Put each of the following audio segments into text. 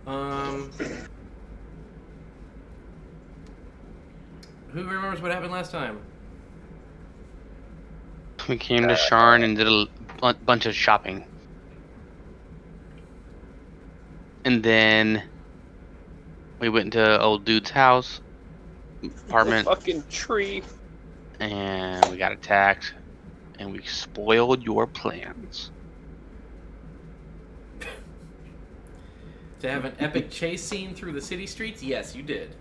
Who remembers what happened last time? We came to Sharn and did a bunch of shopping. And then we went to old dude's house, apartment, Fucking tree. and we got attacked, and we spoiled your plans. To have an epic chase scene through the city streets? Yes, you did.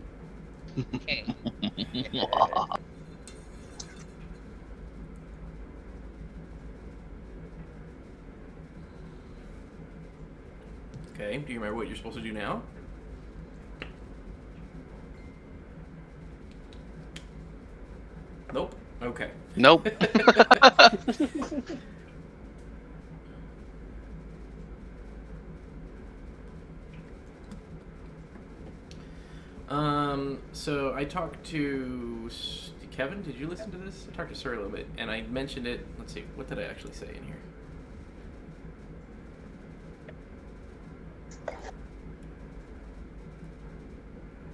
Okay, do you remember what you're supposed to do now? Nope. Okay. Nope. So I talked to Kevin. Did you listen to this? I talked to Sir a little bit, and I mentioned it. Let's see, what did I actually say in here?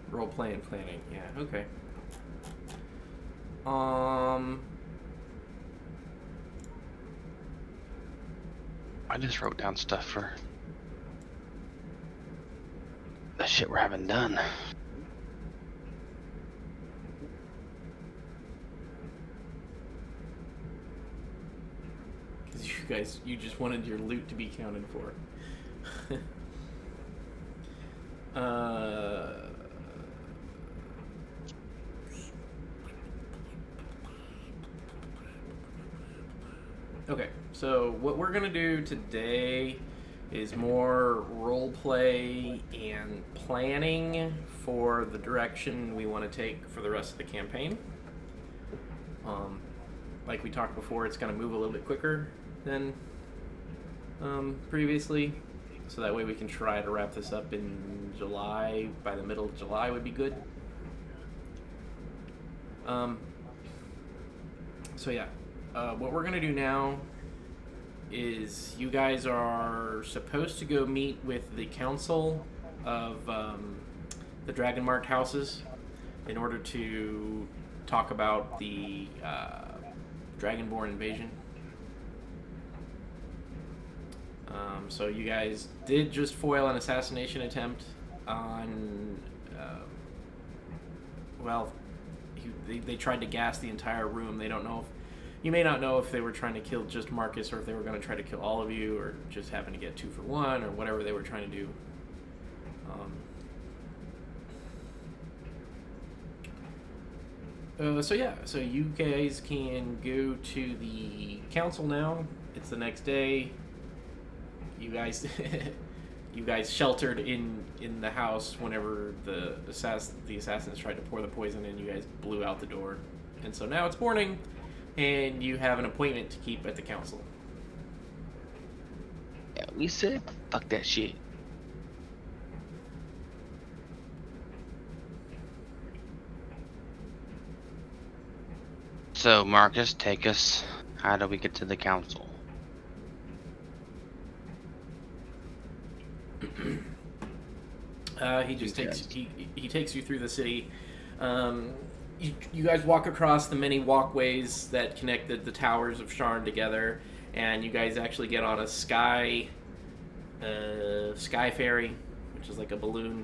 Role playing, planning. Yeah. Okay. I just wrote down stuff for the shit we're having done. Because you just wanted your loot to be counted for. Okay, so what we're gonna do today is more role play and planning for the direction we want to take for the rest of the campaign. Like we talked before, it's going to move a little bit quicker than previously, so that way we can try to wrap this up in July. By the middle of July would be good. So yeah, what we're going to do now is you guys are supposed to go meet with the council of the Dragon Marked houses in order to talk about the Dragonborn invasion. So you guys did just foil an assassination attempt on, they tried to gas the entire room. They don't know if, you may not know if they were trying to kill just Marcus or if they were going to try to kill all of you or just happen to get 2 for 1 or whatever they were trying to do. So you guys can go to the council now. It's the next day. You guys, you guys sheltered in the house whenever the assassins tried to pour the poison in. You guys blew out the door, and so now it's morning, and you have an appointment to keep at the council. Yeah, we said fuck that shit. So, Marcus, take us. How do we get to the council? He just takes you through the city. You guys walk across the many walkways that connected the towers of Sharn together, and you guys actually get on a sky ferry, which is like a balloon.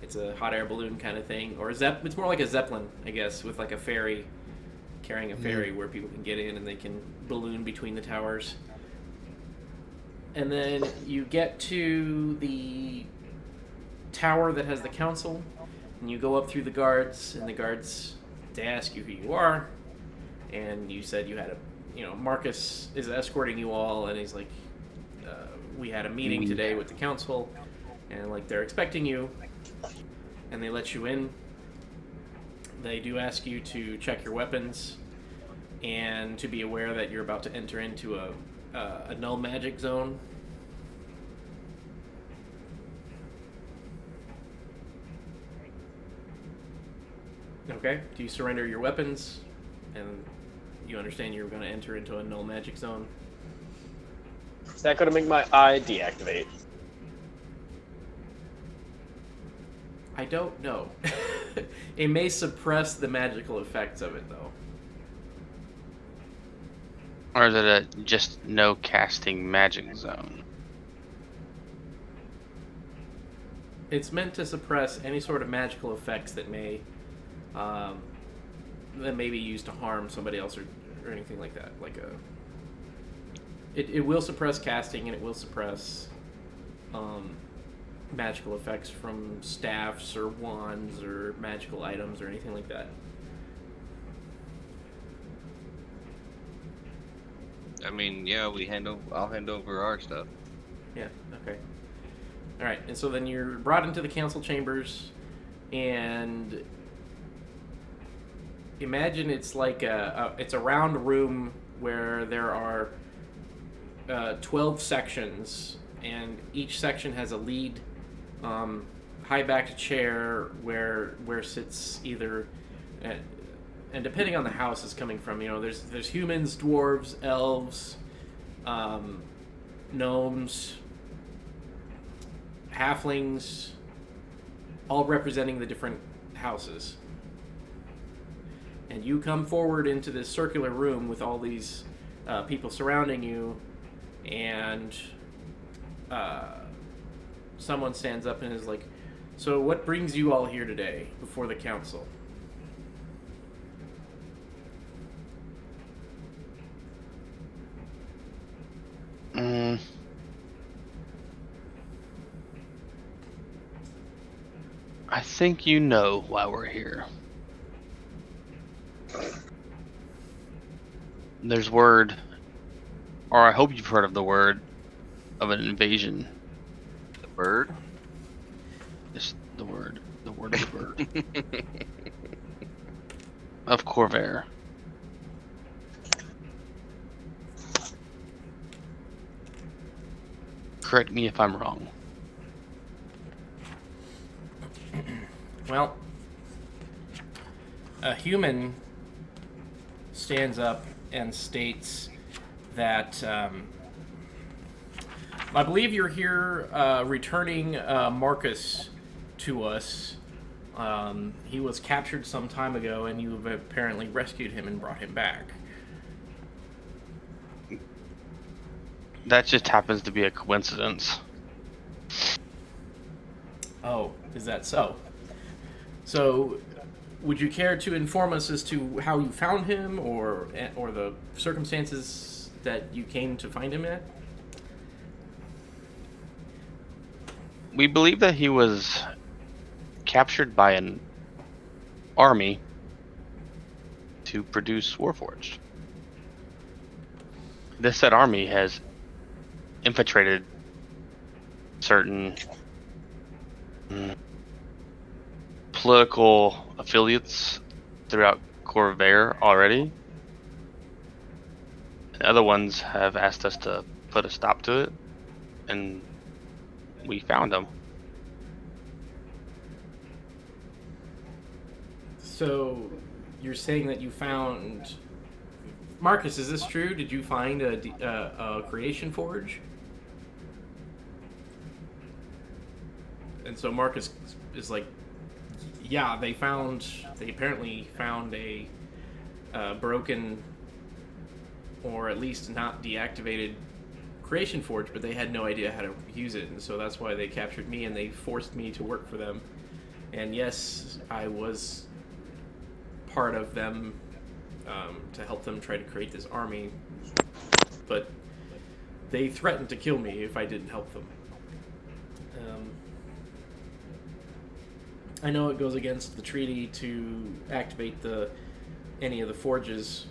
It's a hot air balloon kind of thing, or it's more like a zeppelin, I guess, with like a ferry, carrying a ferry where people can get in and they can balloon between the towers. And then you get to the tower that has the council, and you go up through the guards, and the guards, they ask you who you are, and you said you had Marcus is escorting you all, and he's like, we had a meeting today with the council, and like they're expecting you, and they let you in. They do ask you to check your weapons, and to be aware that you're about to enter into a null magic zone. Okay, do you surrender your weapons? And you understand you're going to enter into a null magic zone? Is that going to make my eye deactivate? I don't know. It may suppress the magical effects of it, though. Or is it a just no casting magic zone? It's meant to suppress any sort of magical effects that may be used to harm somebody else or anything like that. It will suppress casting, and it will suppress magical effects from staffs or wands or magical items or anything like that. I mean, yeah, I'll hand over our stuff. Yeah, okay. Alright, and so then you're brought into the council chambers, and imagine it's like it's a round room where there are 12 sections, and each section has a lead high-backed chair where sits either, and depending on the house it's coming from, there's humans, dwarves, elves, gnomes, halflings, all representing the different houses. And you come forward into this circular room with all these people surrounding you, and someone stands up and is like, "So what brings you all here today before the council?" I think you know why we're here. There's word, or I hope you've heard of the word, of an invasion. The bird? It's the word of the bird. Of Khyber. Correct me if I'm wrong. Well, a human stands up and states that I believe you're here returning Marcus to us. He was captured some time ago, and you've apparently rescued him and brought him back. That just happens to be a coincidence. Oh, is that so? So, would you care to inform us as to how you found him, or the circumstances that you came to find him at? We believe that he was captured by an army to produce Warforged. This said army has infiltrated certain political affiliates throughout Khyber already. And other ones have asked us to put a stop to it, and we found him. So, you're saying that you found Marcus? Is this true? Did you find a creation forge? And so Marcus is like, yeah, they apparently found a broken, or at least not deactivated creation forge, but they had no idea how to use it, and so that's why they captured me, and they forced me to work for them. And yes, I was part of them to help them try to create this army, but they threatened to kill me if I didn't help them. I know it goes against the treaty to activate any of the forges,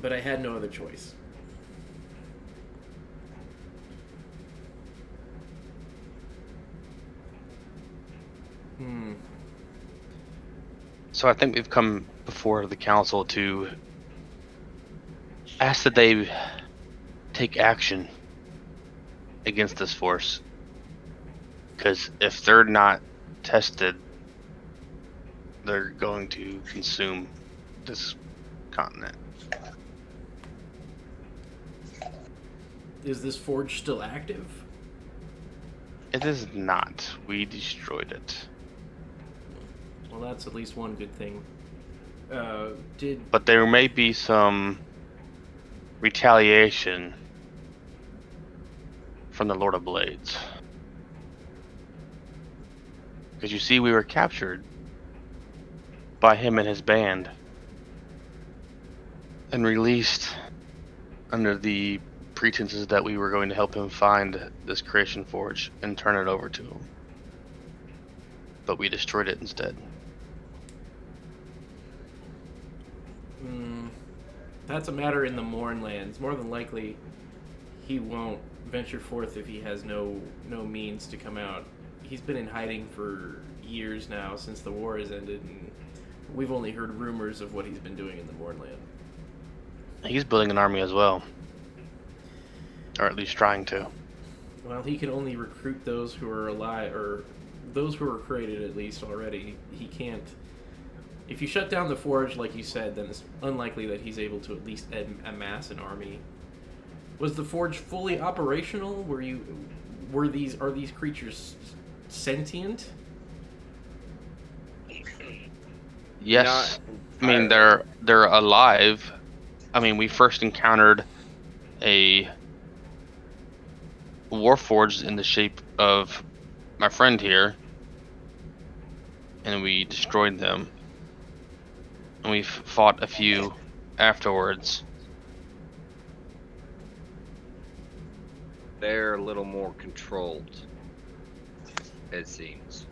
but I had no other choice. So I think we've come before the council to ask that they take action against this force. Because if they're not tested, they're going to consume this continent. Is this forge still active? It is not. We destroyed it. Well, that's at least one good thing. But there may be some retaliation from the Lord of Blades. Because you see, we were captured by him and his band and released under the pretenses that we were going to help him find this creation forge and turn it over to him. But we destroyed it instead. That's a matter in the Mournlands. More than likely, he won't venture forth if he has no means to come out. He's been in hiding for years now, since the war has ended, and we've only heard rumors of what he's been doing in the Mournland. He's building an army as well. Or at least trying to. Well, he can only recruit those who are alive, or those who are created at least already. He can't... If you shut down the forge, like you said, then it's unlikely that he's able to at least amass an army. Was the forge fully operational? Are these creatures sentient? Yes. I mean, they're alive. I mean, we first encountered a warforged in the shape of my friend here, and we destroyed them. And we fought a few afterwards. They're a little more controlled, it seems.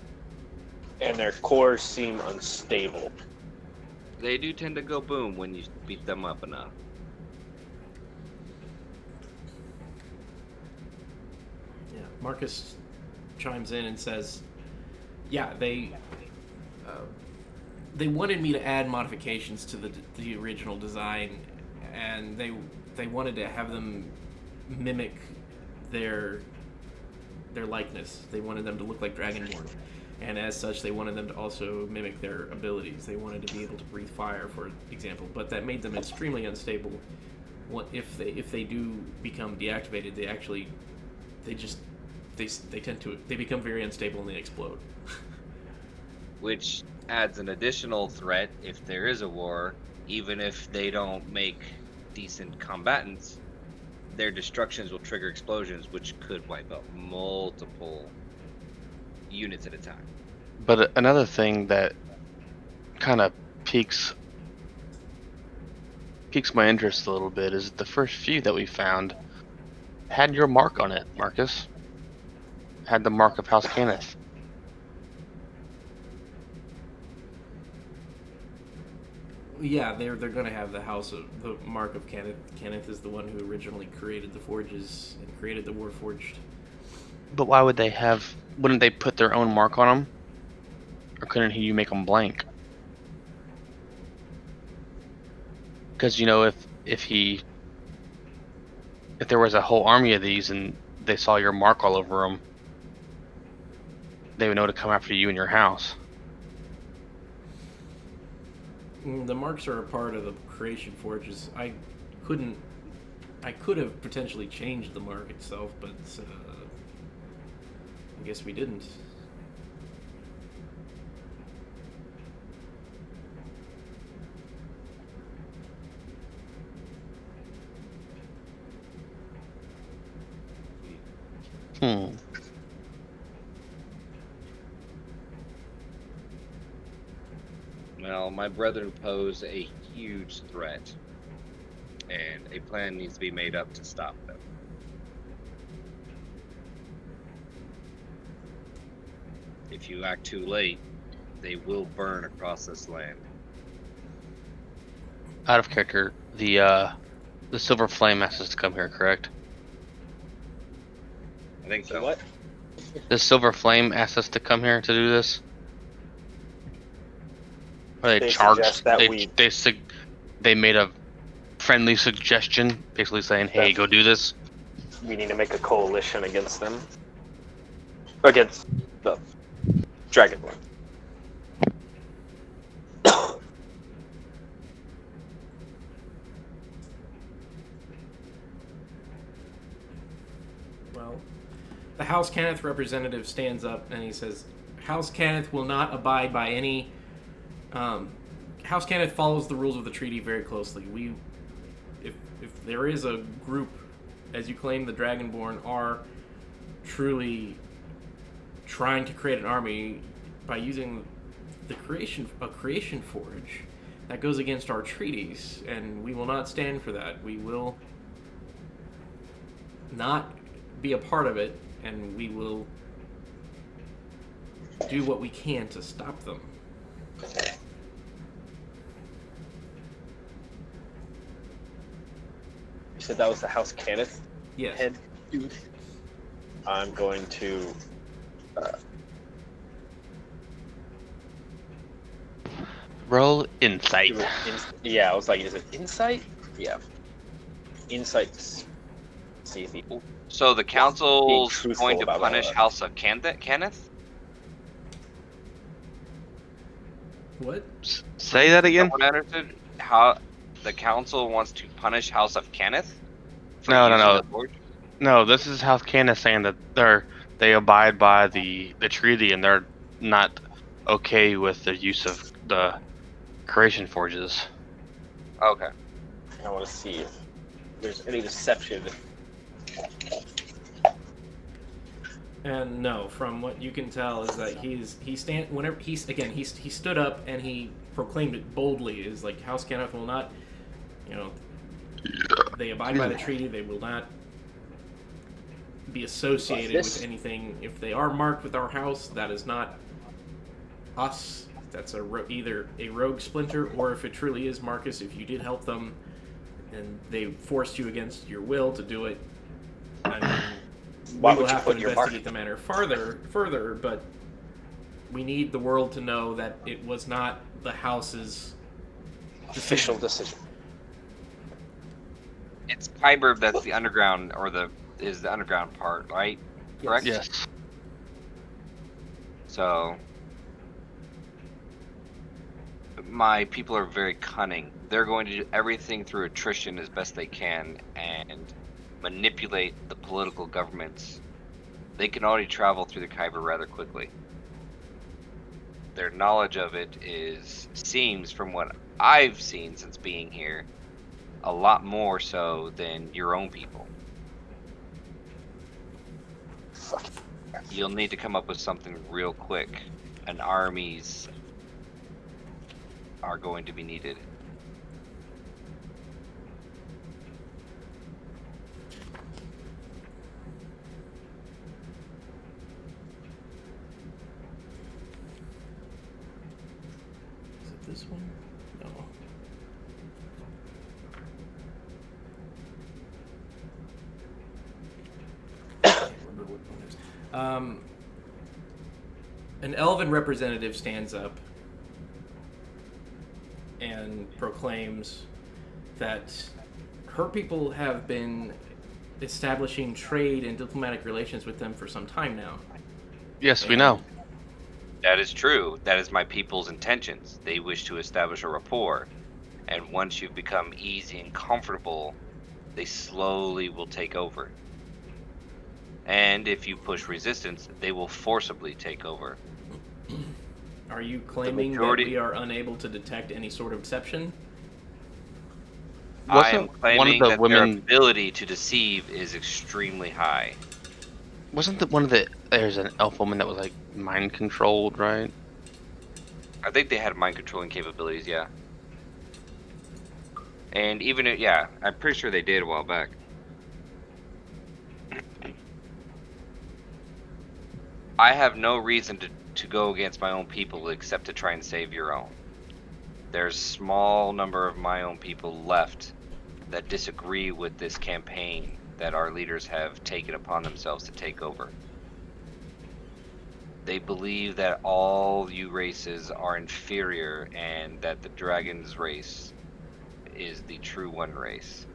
And their cores seem unstable. They do tend to go boom when you beat them up enough. Yeah, Marcus chimes in and says, "Yeah, they wanted me to add modifications to the original design, and they wanted to have them mimic their likeness. They wanted them to look like Dragonborn, and as such, they wanted them to also mimic their abilities. They wanted to be able to breathe fire, for example, but that made them extremely unstable. If they do become deactivated, they become very unstable and they explode." Which adds an additional threat if there is a war. Even if they don't make decent combatants, their destructions will trigger explosions, which could wipe out multiple units at a time. But another thing that kind of piques my interest a little bit is the first few that we found had your mark on it, Marcus. Had the mark of House Kenneth. Yeah, they're going to have the mark of Kenneth. Kenneth is the one who originally created the forges and created the Warforged. But why would they have... Wouldn't they put their own mark on them? Or couldn't you make them blank? Because, you know, if there was a whole army of these and they saw your mark all over them, they would know to come after you in your house. The marks are a part of the creation forges. I could have potentially changed the mark itself, but I guess we didn't. Well, my brethren pose a huge threat, and a plan needs to be made up to stop them. If you act too late, they will burn across this land. Out of character, the Silver Flame asks us to come here, correct? I think so. What? The Silver Flame asked us to come here to do this? Or they charged? Suggest that They made a friendly suggestion, basically saying, "Hey, go do this." we need to make a coalition against them. Against the Dragonborn. Well, the House Cannith representative stands up and he says, House Cannith will not abide by any... House Cannith follows the rules of the treaty very closely. If there is a group, as you claim the Dragonborn are truly trying to create an army by using a creation forge, that goes against our treaties, and we will not stand for that. We will not be a part of it, and we will do what we can to stop them. You said that was the House Cannith Yes. head dude? I'm going to... Roll insight. yeah, I was like, is it insight? Yeah. Insight. See if he... So the council's truthful going to about punish all that. House of Kenneth? What? Say that again. Someone understood how the council wants to punish House of Kenneth? for No, using no. the forge? No, this is House Candace saying that they abide by the treaty and they're not okay with the use of the creation forges. Okay. I want to see if there's any deception. And no, from what you can tell is that he stood up and he proclaimed it boldly. Is like House Kenneth will not, they abide by the treaty. They will not be associated with anything. If they are marked with our house, that is not us. That's either a rogue splinter, or if it truly is Marcus, if you did help them and they forced you against your will to do it, I mean, Why we will would you have to put your investigate mark? the matter further, but we need the world to know that it was not the house's Official decision. It's Khyber that's the underground, is the underground part, right? Correct? Yes. So, my people are very cunning. They're going to do everything through attrition as best they can and manipulate the political governments. They can already travel through the Khyber rather quickly. Their knowledge of it seems, from what I've seen since being here, a lot more so than your own people. Fuck. You'll need to come up with something real quick, and armies are going to be needed. Is it this one? No. I can't remember what one it is. An elven representative stands up and proclaims that her people have been establishing trade and diplomatic relations with them for some time now. Yes, we know. That is true. That is my people's intentions. They wish to establish a rapport. And once you've become easy and comfortable, they slowly will take over. And if you push resistance, they will forcibly take over. Are you claiming majority- that we are unable to detect any sort of deception? I am Wasn't claiming one of the that their women? ability to deceive is extremely high. There's an elf woman that was like mind controlled, right? I think they had mind controlling capabilities, yeah. And even, I'm pretty sure they did a while back. I have no reason to go against my own people except to try and save your own. There's a small number of my own people left that disagree with this campaign that our leaders have taken upon themselves to take over. They believe that all you races are inferior and that the dragon's race is the true one race.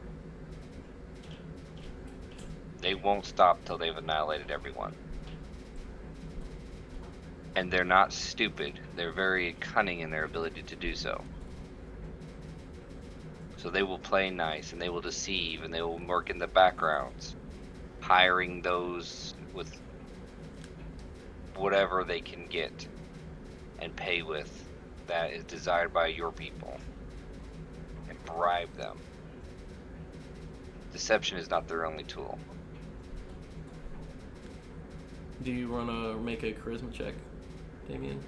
They won't stop till they've annihilated everyone. And they're not stupid. They're very cunning in their ability to do so. So they will play nice and they will deceive and they will work in the backgrounds, hiring those with whatever they can get and pay with that is desired by your people and bribe them. Deception is not their only tool. Do you want to make a charisma check, Damien?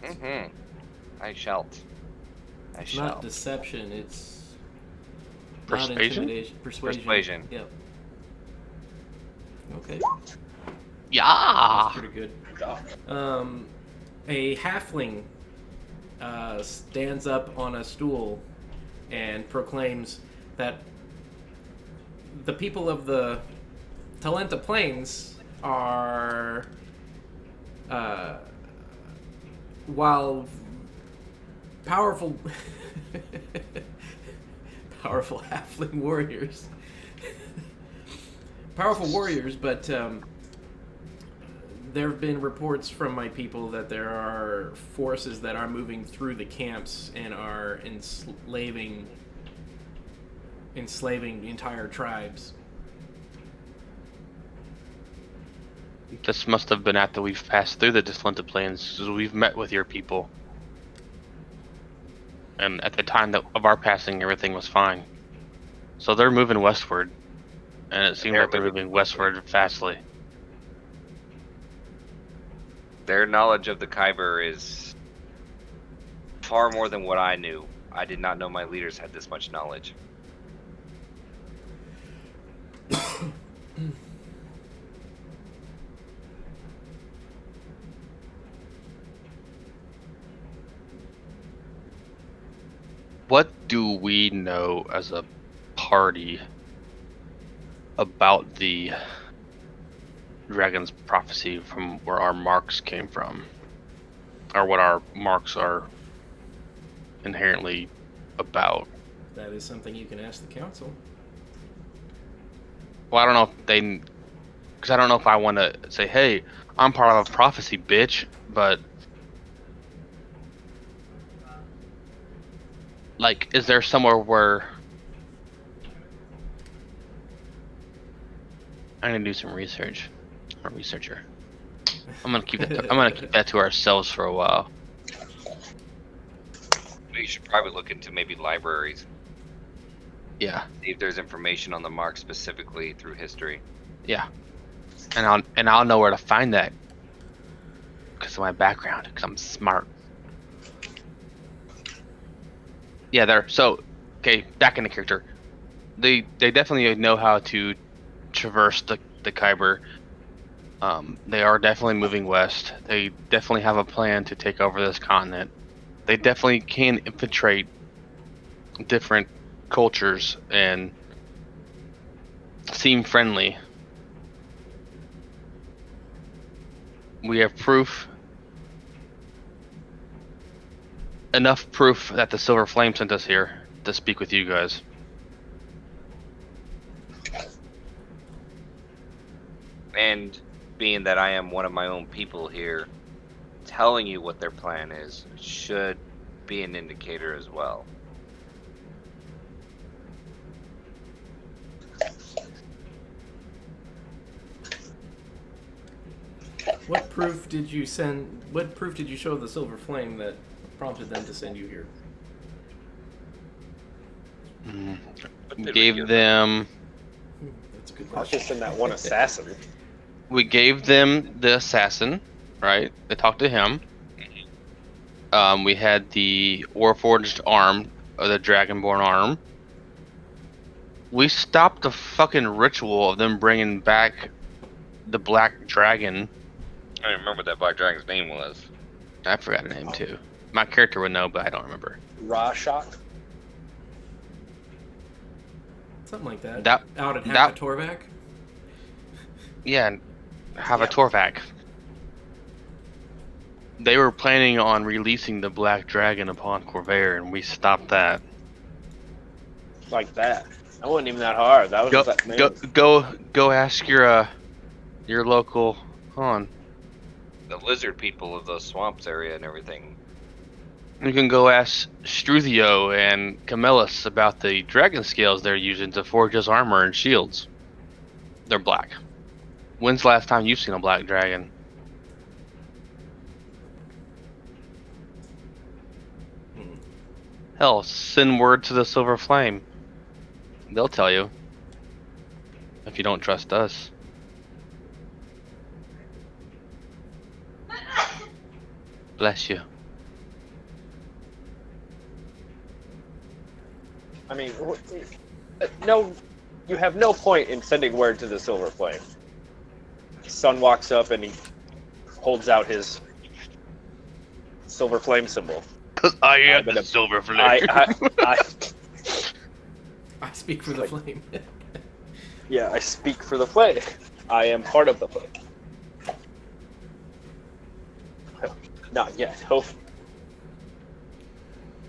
Mm-hmm. I shalt. I It's shall. not deception, it's Persuasion? not intimidation. Persuasion. Yep. Okay. Yeah. That's pretty good. A halfling stands up on a stool and proclaims that the people of the Talenta Plains are, while powerful, powerful halfling warriors, but there have been reports from my people that there are forces that are moving through the camps and are enslaving entire tribes. This must have been after we've passed through the Dislented Plains, because we've met with your people. And at the time of our passing, everything was fine. So they're moving westward, and it seems like they're moving westward fastly. Their knowledge of the Khyber is far more than what I knew. I did not know my leaders had this much knowledge. What do we know as a party about the dragon's prophecy from where our marks came from? Or what our marks are inherently about? That is something you can ask the council. Well, I don't know if they... Because I don't know if I want to say, hey, I'm part of a prophecy, bitch, but... Like, is there somewhere where... I'm gonna do some research. I'm a researcher. I'm gonna keep that to ourselves for a while. We should probably look into maybe libraries. Yeah, See if there's information on the mark specifically through history. yeah. And I'll know where to find that because of my background. Because I'm smart. Yeah, they're so okay. Back into character. They definitely know how to traverse the Khyber. They are definitely moving west. They definitely have a plan to take over this continent. They definitely can infiltrate different cultures and seem friendly. We have proof, enough proof that the Silver Flame sent us here to speak with you guys. And being that I am one of my own people here, telling you what their plan is should be an indicator as well. What proof did you send? What proof did you show the Silver Flame that prompted them to send you here? Gave them. That's a good I was question. just in that one assassin. We gave them the assassin, right? They talked to him. We had the Warforged arm, or the Dragonborn arm. We stopped the fucking ritual of them bringing back the Black Dragon. I don't remember what that Black Dragon's name was. I forgot her name too. My character would know, but I don't remember. Rashok. Something like that. That- Out at that- Torvac. Yeah, have Yeah. a Torvac. They were planning on releasing the Black Dragon upon Khyber, and we stopped that. Like that. That wasn't even that hard. That was just that Go ask your local. Hold on. The lizard people of the swamps area and everything. You can go ask Struthio and Camillus about the dragon scales they're using to forge his armor and shields. They're black. When's the last time you've seen a black dragon? Hell, send word to the Silver Flame. They'll tell you. If you don't trust us. Bless you. I mean, no, you have no point in sending word to the Silver Flame. Sun walks up and he holds out his Silver Flame symbol. I am I'm the gonna- Silver Flame. I speak for the flame. Yeah, I speak for the flame. I am part of the flame. Not yet. Hope.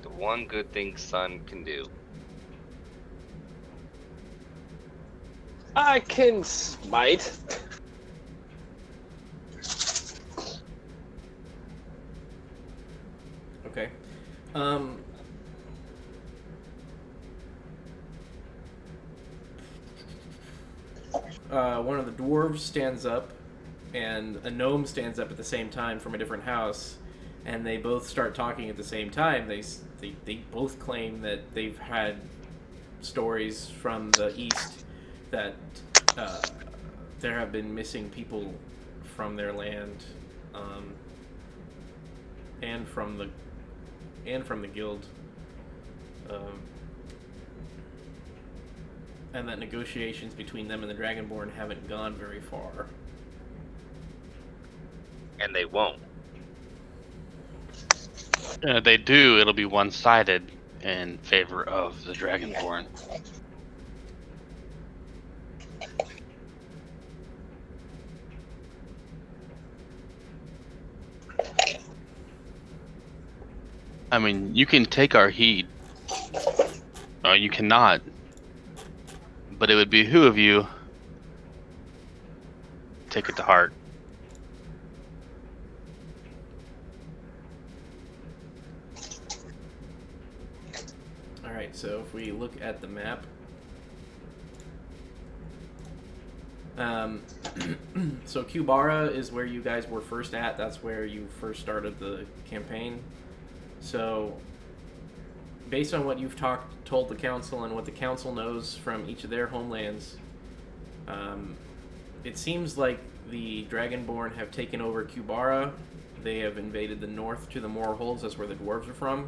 The one good thing Sun can do. I can smite. Okay. One of the dwarves stands up, and a gnome stands up at the same time from a different house, and they both start talking at the same time. They both claim that they've had stories from the east that there have been missing people from their land, and from the guild, and that negotiations between them and the Dragonborn haven't gone very far. And they won't. They do, it'll be one-sided in favor of the Dragonborn. I mean, you can take our heed, or you cannot, but it would behoove you take it to heart. Alright, so if we look at the map, so Khyber is where you guys were first at. That's where you first started the campaign. So, based on what you've told the council and what the council knows from each of their homelands, it seems like the Dragonborn have taken over Khyber. They have invaded the north to the Moorholds. That's where the dwarves are from.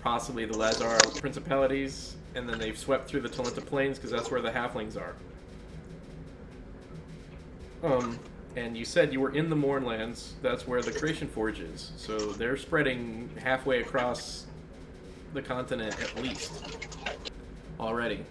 Possibly the Lazar Principalities, and then they've swept through the Talenta Plains because that's where the halflings are. And you said you were in the Mournlands. That's where the Creation Forge is. So they're spreading halfway across the continent at least already.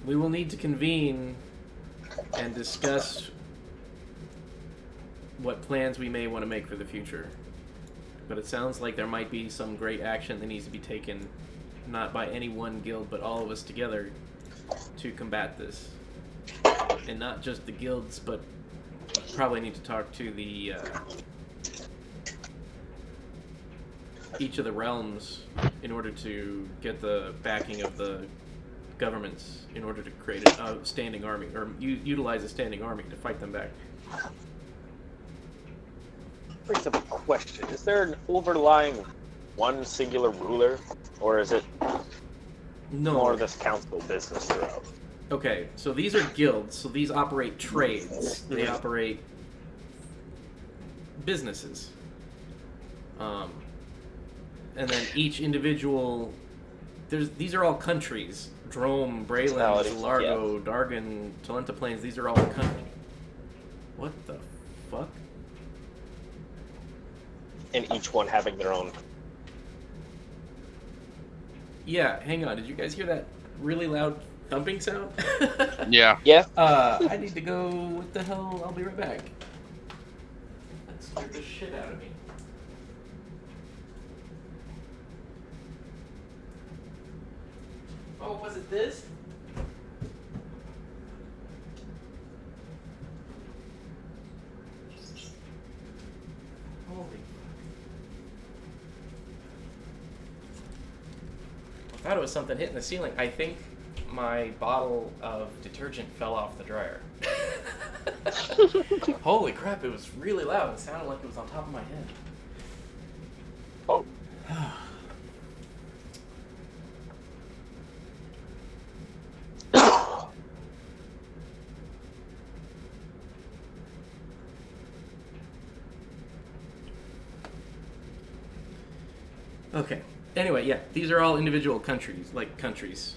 We will need to convene and discuss what plans we may want to make for the future. But it sounds like there might be some great action that needs to be taken, not by any one guild, but all of us together to combat this. And not just the guilds, but probably need to talk to the each of the realms in order to get the backing of the governments in order to create a standing army, or utilize a standing army to fight them back. Brings up a question. Is there an overlying one singular ruler, or is it more of this council business throughout? Okay, so these are guilds, so these operate trades. They operate businesses. And then each individual... These are all countries. Drome, Braylon, Largo, Dargan, Talenta Plains, these are all countries. What the fuck? And each one having their own. Yeah, hang on. Did you guys hear that really loud thumping sound? Yeah. Yeah. I need to go. What the hell? I'll be right back. That scared the shit out of me. Oh, was it this? Holy. I thought it was something hitting the ceiling. I think my bottle of detergent fell off the dryer. Holy crap, it was really loud. It sounded like it was on top of my head. Oh. Okay. Anyway, yeah, these are all individual countries, like countries.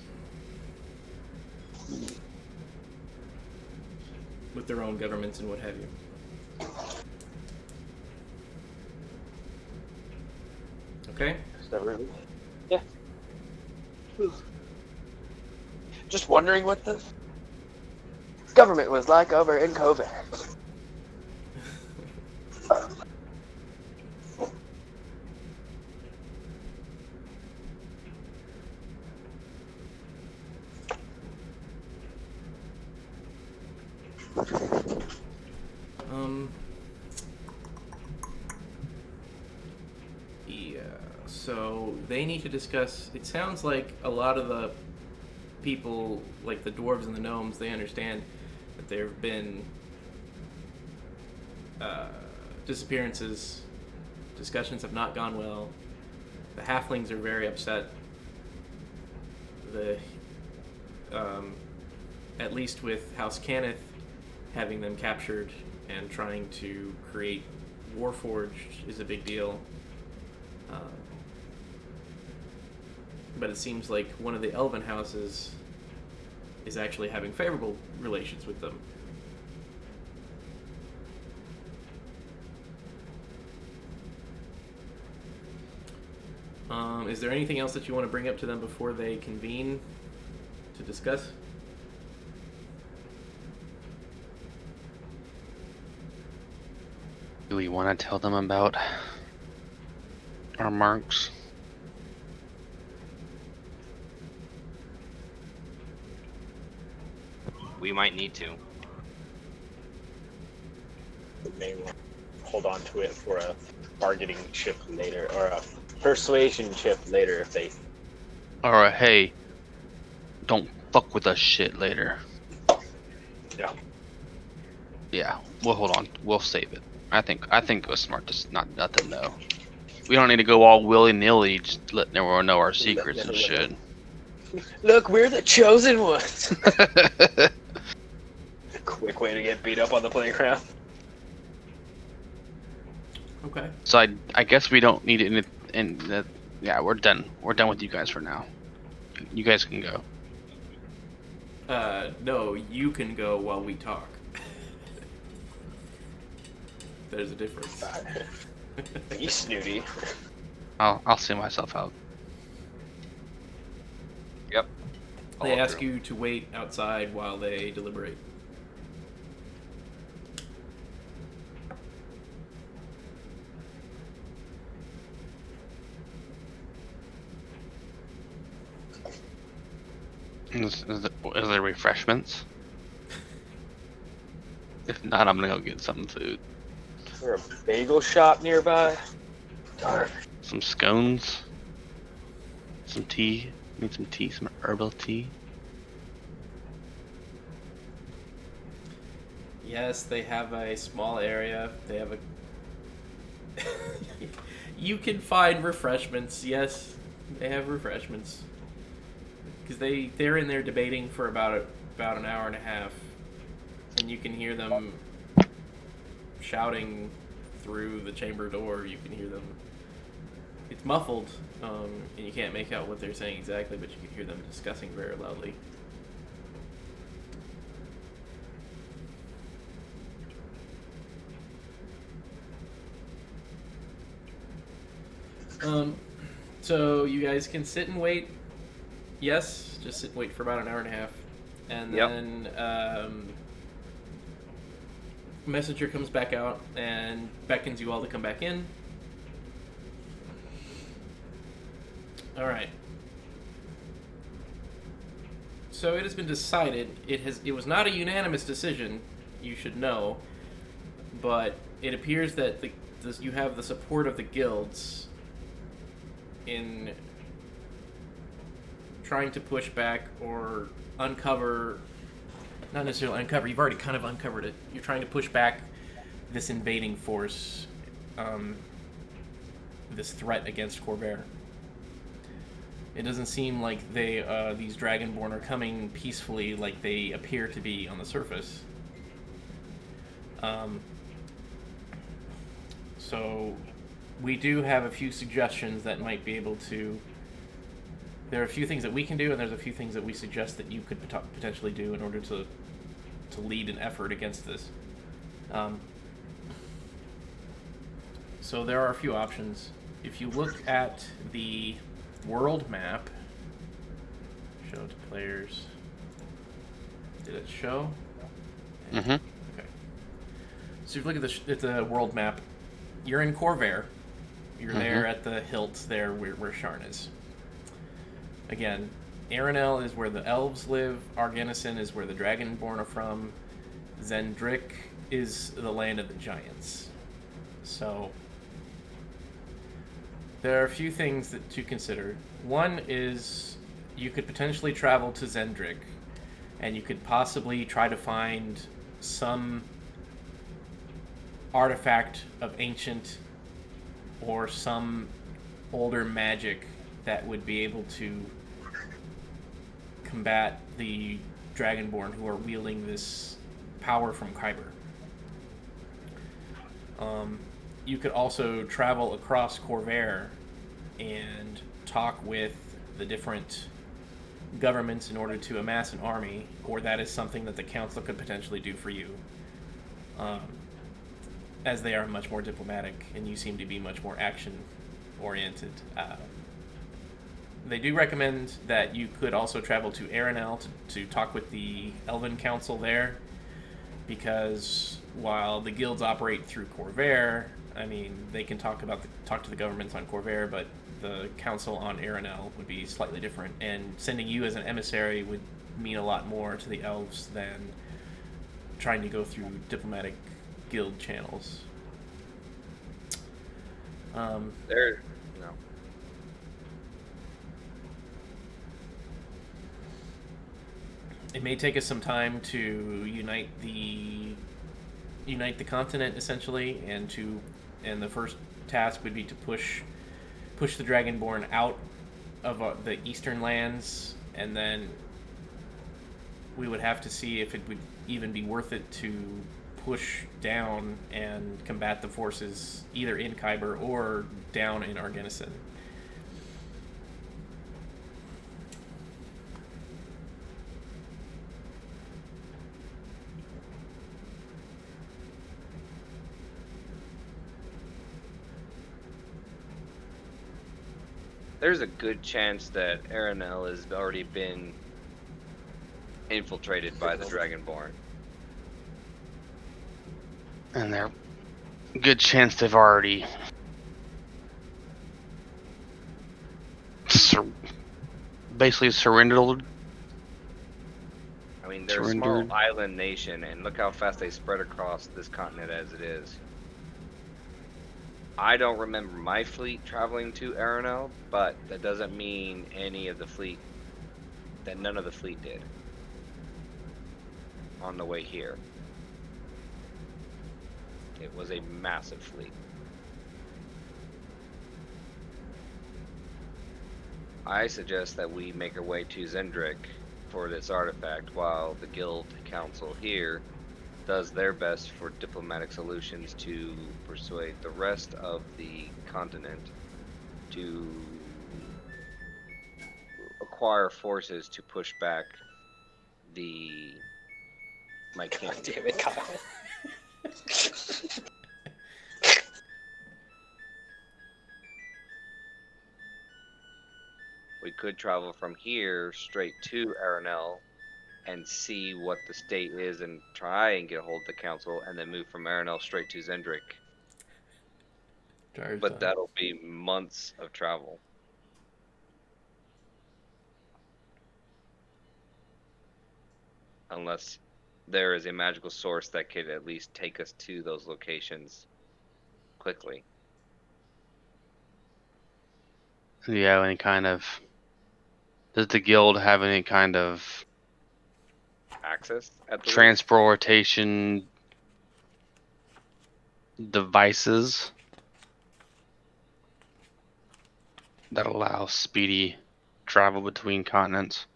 With their own governments and what have you. Okay? Is that really? Yeah. Just wondering what the government was like over in Khyber. Yeah, so they need to discuss. It sounds like a lot of the people, like the dwarves and the gnomes, they understand that there have been disappearances. Discussions have not gone well. The halflings are very upset. The at least with House Cannith having them captured and trying to create Warforged is a big deal. But it seems like one of the elven houses is actually having favorable relations with them. Is there anything else that you want to bring up to them before they convene to discuss? Do we want to tell them about our marks? We might need to. We may want to hold on to it for a bargaining chip later, or a persuasion chip later if they... Or hey, don't fuck with us shit later. Yeah. Yeah, we'll hold on. We'll save it. I think it was smart to not let them know. We don't need to go all willy-nilly just letting everyone know our secrets and shit. Look, we're the chosen ones. Quick way to get beat up on the playground. Okay. So I guess we don't need it yeah, we're done. We're done with you guys for now. You guys can go. No, you can go while we talk. There's a difference. You snooty. I'll see myself out. Yep. They ask you to wait outside while they deliberate. Is there refreshments? If not, I'm gonna go get some food. Is there a bagel shop nearby? Darn. Some scones. Some tea. Need some tea, some herbal tea. Yes, they have a small area. They have a... You can find refreshments. Yes, they have refreshments. Because they're in there debating for about an hour and a half. And you can hear them shouting through the chamber door. You can hear them. It's muffled, and you can't make out what they're saying exactly, but you can hear them discussing very loudly. So you guys can sit and wait. Yes, just sit and wait for about an hour and a half. And then messenger comes back out and beckons you all to come back in. Alright. So it has been decided. It was not a unanimous decision, you should know, but it appears that you have the support of the guilds in trying to push back or uncover, not necessarily uncover, you've already kind of uncovered it. You're trying to push back this invading force, this threat against Khyber. It doesn't seem like these Dragonborn are coming peacefully like they appear to be on the surface. So we do have a few suggestions that might be able to. There are a few things that we can do, and there's a few things that we suggest that you could potentially do in order to lead an effort against this. So there are a few options. If you look at the world map, show to players. Did it show? Mm-hmm. Okay. So if you look at the world map, you're in Khyber. You're there at the hilt there where Sharn is. Again, Aranel is where the elves live. Arganison is where the Dragonborn are from. Zendrick is the land of the giants. So there are a few things to consider. One is you could potentially travel to Zendrick, and you could possibly try to find some artifact of ancient or some older magic that would be able to combat the Dragonborn who are wielding this power from Khyber. You could also travel across Khyber and talk with the different governments in order to amass an army, or that is something that the council could potentially do for you, as they are much more diplomatic and you seem to be much more action oriented. They do recommend that you could also travel to Aranel to talk with the Elven Council there, because while the guilds operate through Khyber, I mean, they can talk to the governments on Khyber, but the council on Aranel would be slightly different, and sending you as an emissary would mean a lot more to the elves than trying to go through diplomatic guild channels. There, no. It may take us some time to unite the continent essentially, and the first task would be to push the Dragonborn out of the eastern lands, and then we would have to see if it would even be worth it to push down and combat the forces either in Khyber or down in Arganison. There's a good chance that Aranel has already been infiltrated by the Dragonborn. And there's a good chance they've already basically surrendered. I mean, they're a small island nation, and look how fast they spread across this continent as it is. I don't remember my fleet traveling to Aranel, but that doesn't mean none of the fleet did on the way here. It was a massive fleet. I suggest that we make our way to Zendrick for this artifact, while the guild council here does their best for diplomatic solutions to persuade the rest of the continent to acquire forces to push back my king. God damn it, Kyle. We could travel from here straight to Aranel and see what the state is and try and get a hold of the council, and then move from Aranel straight to Zendrick. But that'll be months of travel. Unless there is a magical source that could at least take us to those locations quickly. Yeah, any kind of Does the guild have any kind of Access at the loop? transportation devices that allow speedy travel between continents?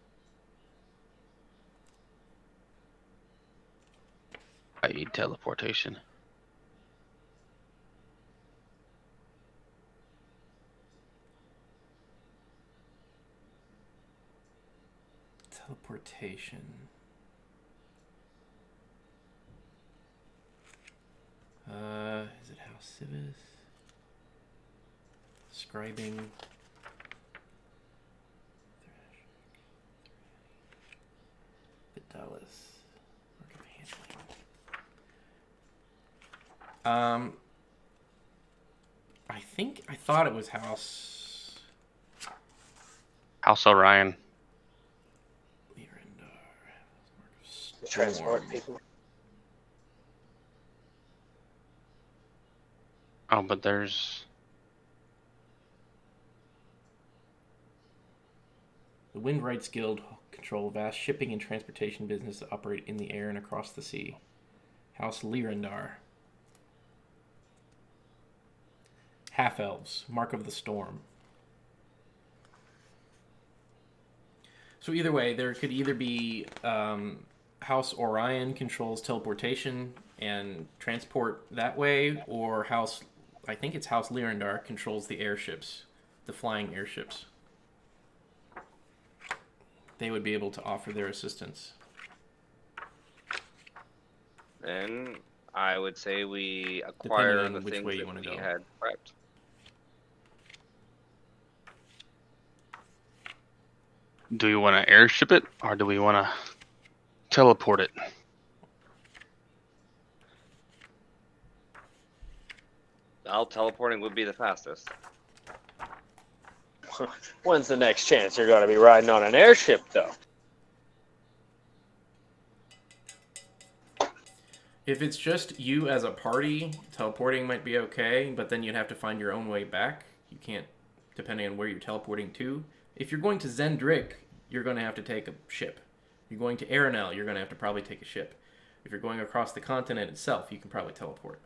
I.e. teleportation. Teleportation. Is it House Civis? Scribing. Fidelis. Work of handling. I thought it was House House Orion. Lyrandar. Transport people. Oh, but there's... The Windwrights Guild control vast shipping and transportation business that operate in the air and across the sea. House Lyrandar. Half-elves. Mark of the Storm. So either way, there could either be House Orion controls teleportation and transport that way, or I think it's House Lyrandar controls the airships, the flying airships. They would be able to offer their assistance. Then I would say we Depending acquire on the which things way you that wanna we go. had prepped. Do we want to airship it, or do we want to teleport it? Well, teleporting would be the fastest. When's the next chance you're going to be riding on an airship, though? If it's just you as a party, teleporting might be okay, but then you'd have to find your own way back. You can't, depending on where you're teleporting to. If you're going to Zendrick, you're going to have to take a ship. If you're going to Aranel, you're going to have to probably take a ship. If you're going across the continent itself, you can probably teleport.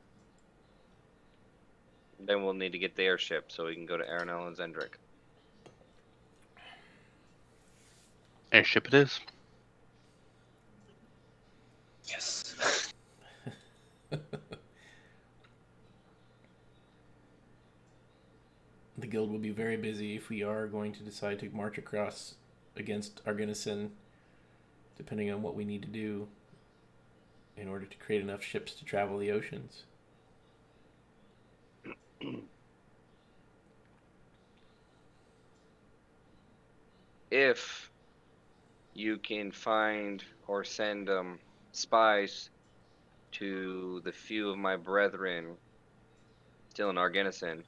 Then we'll need to get the airship so we can go to Aranel and Zendrick. Airship it is. Yes. The guild will be very busy if we are going to decide to march across against Arginison, depending on what we need to do in order to create enough ships to travel the oceans. If you can find or send spies to the few of my brethren still in Argenison,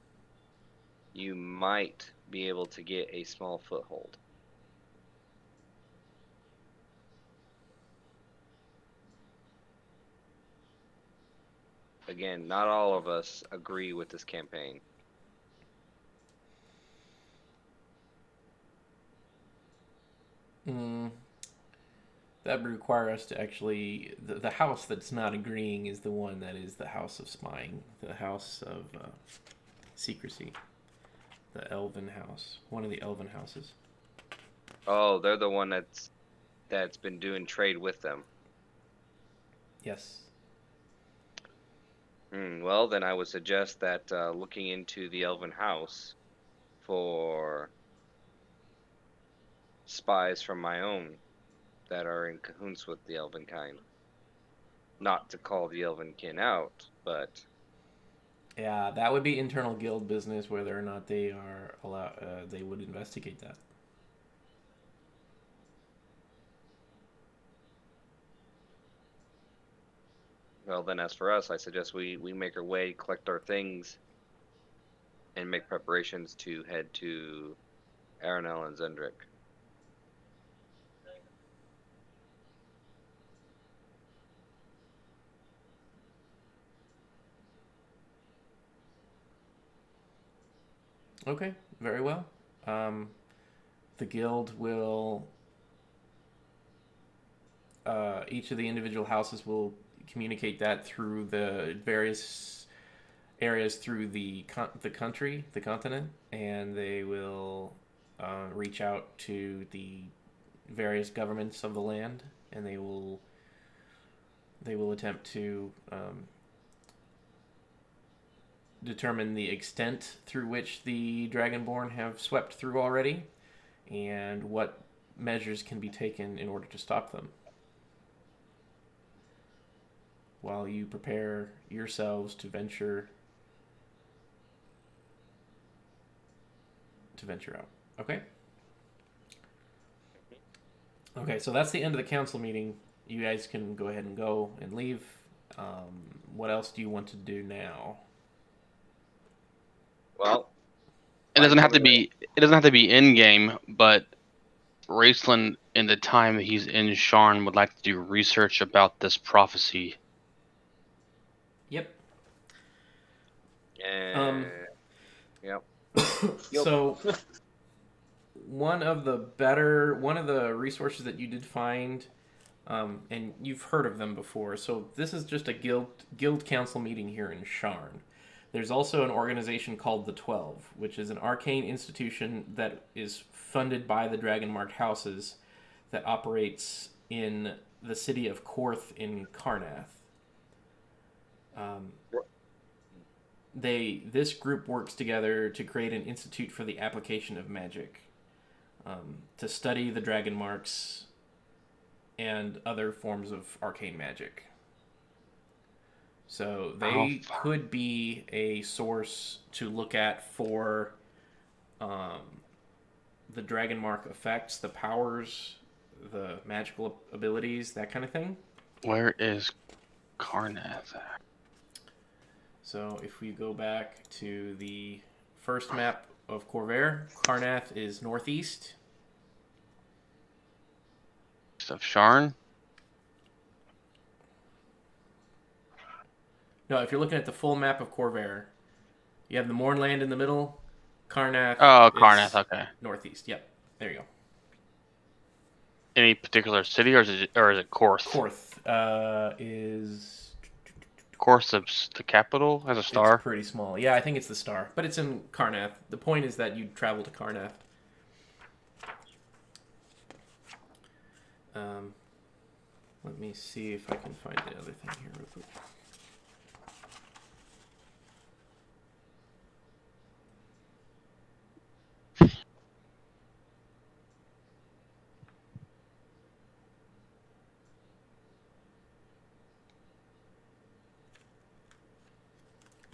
you might be able to get a small foothold. Again, not all of us agree with this campaign. That would require us to actually... The house that's not agreeing is the one that is the house of spying. The house of secrecy. The elven house. One of the elven houses. Oh, they're the one that's been doing trade with them. Yes. Well, then I would suggest that looking into the Elven House for spies from my own that are in cahoots with the Elven kind. Not to call the Elven kin out, but Yeah, that would be internal guild business, whether or not they are allowed. They would investigate that. well, then as for us, I suggest we make our way, collect our things, and make preparations to head to Aranel and Zendrick. Okay, very well. the guild will each of the individual houses will communicate that through the various areas through the country, the continent, and they will reach out to the various governments of the land, and they will attempt to determine the extent through which the Dragonborn have swept through already, and what measures can be taken in order to stop them. While you prepare yourselves to venture out. Okay? Okay, so that's the end of the council meeting. You guys can go ahead and go and leave. What else do you want to do now? Well, It doesn't have to be. It doesn't have to be in game, but Raceland, in the time that he's in Sharn, would like to do research about this prophecy. Yep. Yep. So one of the resources that you did find, and you've heard of them before. So this is just a guild council meeting here in Sharn. There's also an organization called the 12, which is an arcane institution that is funded by the Dragonmarked houses that operates in the city of Korth in Karnath. This group works together to create an institute for the application of magic, to study the dragon marks and other forms of arcane magic. So they could be a source to look at for the dragon mark effects, the powers, the magical abilities, that kind of thing. Where is Karnath? So if we go back to the first map of Khyber, Karnath is northeast. Of Sharn? No, if you're looking at the full map of Khyber, you have the Mournland in the middle. Karnath. Oh, Karnath. Okay. Northeast. Yep. There you go. Any particular city, or is it Korth? Korth is. Korth's the capital? Has a star? It's pretty small. Yeah, I think it's the star, but it's in Karnath. The point is that you travel to Karnath. Let me see if I can find the other thing here real quick.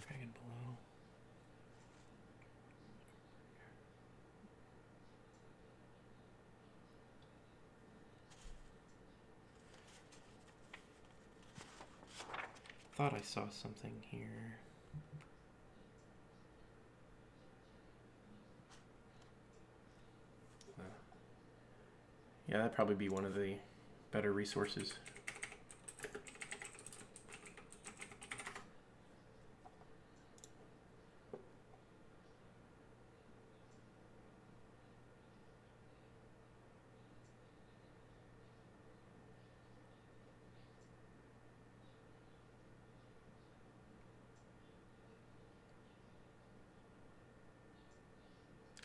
Dragon below. Thought I saw something here. Yeah, that'd probably be one of the better resources.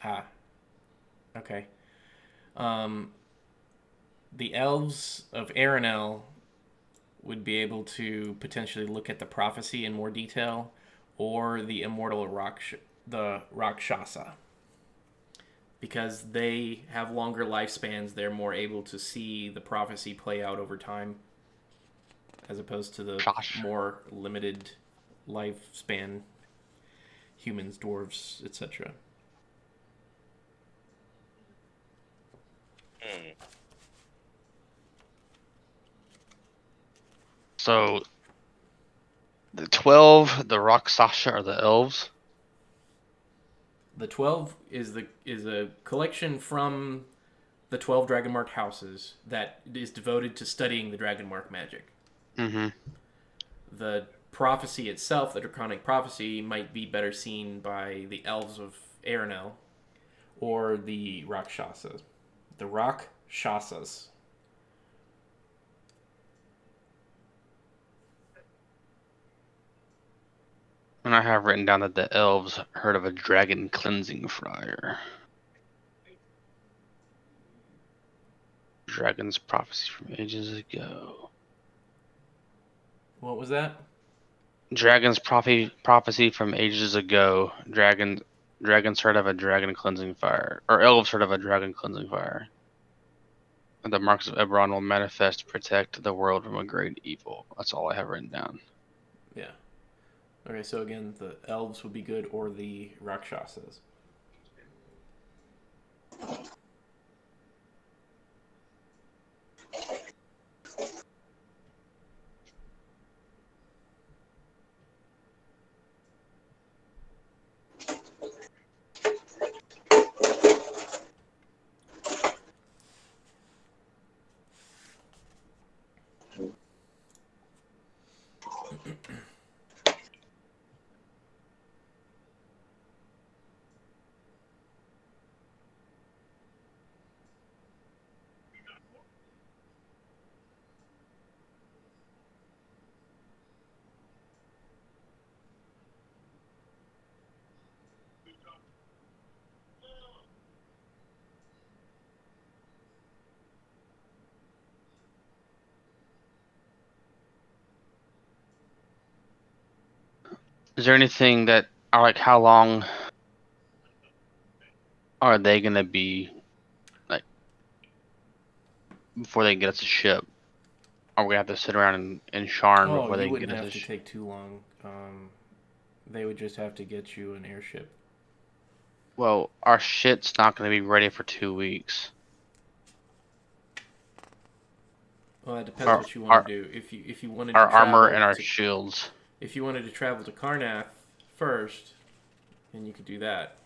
Ah, okay. The elves of Erenel would be able to potentially look at the prophecy in more detail, or the immortal the Rakshasa. Because they have longer lifespans, they're more able to see the prophecy play out over time, as opposed to the more limited lifespan humans, dwarves, etc. So, the 12, the Rakshasa, are the elves? The 12 is a collection from the 12 Dragonmark houses that is devoted to studying the Dragonmark magic. Mm-hmm. The prophecy itself, the Draconic prophecy, might be better seen by the elves of Erenel, or the Rakshasas. The Rakshasas. And I have written down that the elves heard of a dragon cleansing fire. Dragon's prophecy from ages ago. What was that? Dragon's prophecy from ages ago. Dragons heard of a dragon cleansing fire. Or elves heard of a dragon cleansing fire. And the marks of Eberron will manifest to protect the world from a great evil. That's all I have written down. Yeah. Okay, so again, the elves would be good, or the Rakshasas. Is there anything that, or like, how long are they gonna be, like, before they get us a ship? Are we gonna have to sit around in Sharn Oh, before you they wouldn't get us have a to ship? take too long. They would just have to get you an airship. Well, our shit's not gonna be ready for 2 weeks. Well, that depends Our what you our want to do. If you wanted to our armor travel and our to, shields. if you wanted to travel to Karnath first, then you could do that.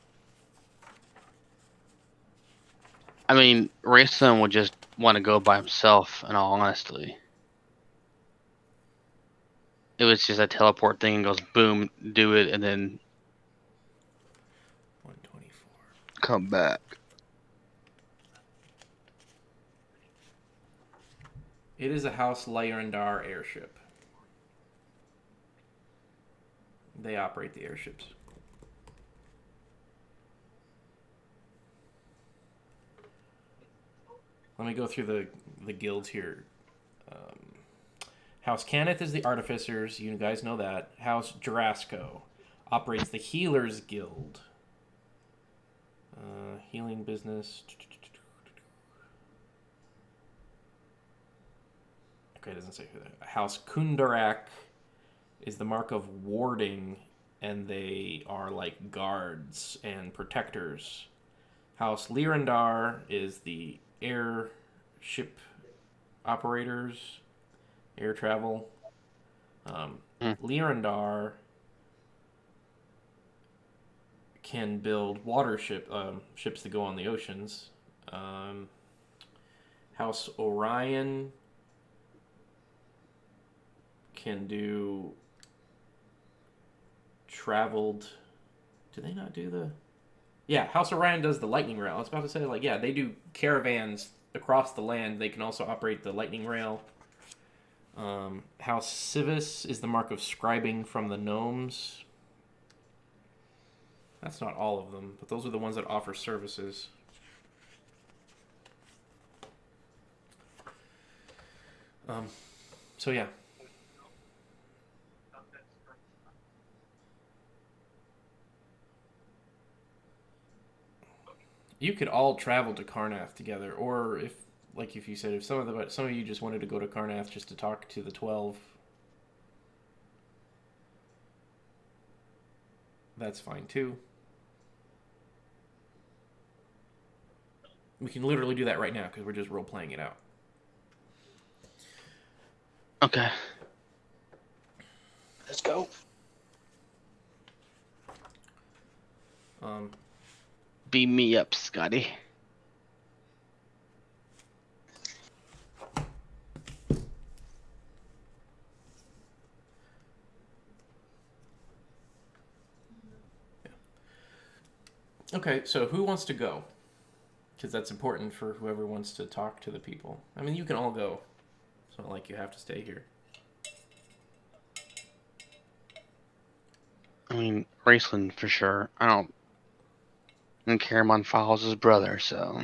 I mean, Rayson would just want to go by himself, in all honesty. It was just a teleport thing and goes boom, do it, and then 124. come back. It is a House Lyandar airship. They operate the airships. Let me go through the guilds here. House Cannith is the Artificers. You guys know that. House Jarasco operates the Healers Guild. Healing business. Okay, it doesn't say who that. House Kundarak is the mark of warding, and they are like guards and protectors. House Lyrandar is the airship operators, air travel. Lyrandar can build ships that go on the oceans. House Orion can do traveled. Do they not do the? Yeah, House Orion does the lightning rail. I was about to say, like, yeah, they do caravans across the land. They can also operate the lightning rail. House Civis is the mark of scribing from the gnomes. That's not all of them, but those are the ones that offer services. So yeah. You could all travel to Karnath together, or if you said, if some of you just wanted to go to Karnath just to talk to the 12, that's fine too. We can literally do that right now because we're just role playing it out. Okay. Let's go. Beam me up, Scotty. Okay, so who wants to go? Because that's important for whoever wants to talk to the people. I mean, you can all go. It's not like you have to stay here. I mean, Raceland for sure. I don't. And Caramon follows his brother, so.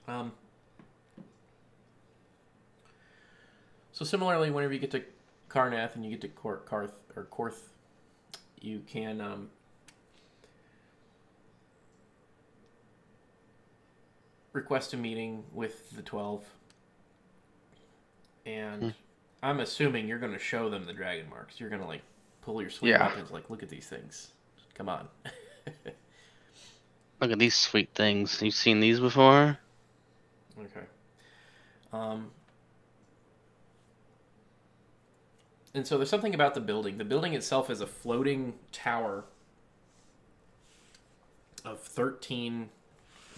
Um, so similarly, whenever you get to Karnath and you get to Korth, you can request a meeting with the 12. And I'm assuming you're going to show them the dragon marks. You're going to like pull your sleeve up and it's like, look at these things. Come on. Look at these sweet things. You've seen these before? Okay. And so there's something about the building. The building itself is a floating tower of 13.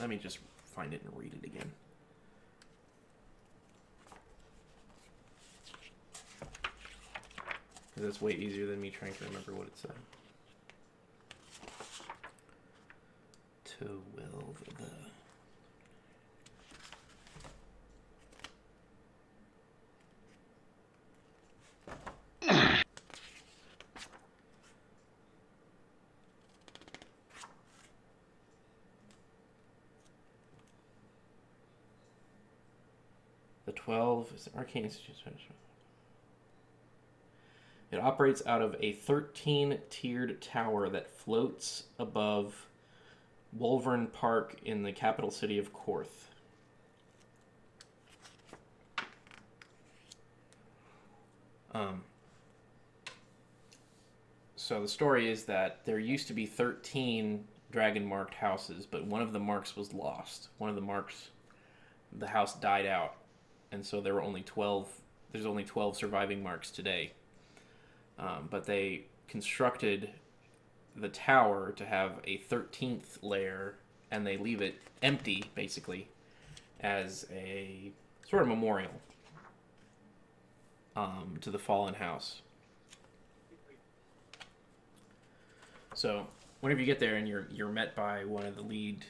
Let me just find it and read it again. Because that's way easier than me trying to remember what it said. To will the... The 12 is the Arcane Institute. It operates out of a 13-tiered tower that floats above Wolvern Park in the capital city of Korth. So the story is that there used to be 13 dragon-marked houses, but one of the marks was lost. One of the marks, the house died out, and so there were only 12. There's only 12 surviving marks today. But they constructed the tower to have a 13th layer, and they leave it empty, basically, as a sort of memorial to the fallen house. So whenever you get there and you're met by one of the lead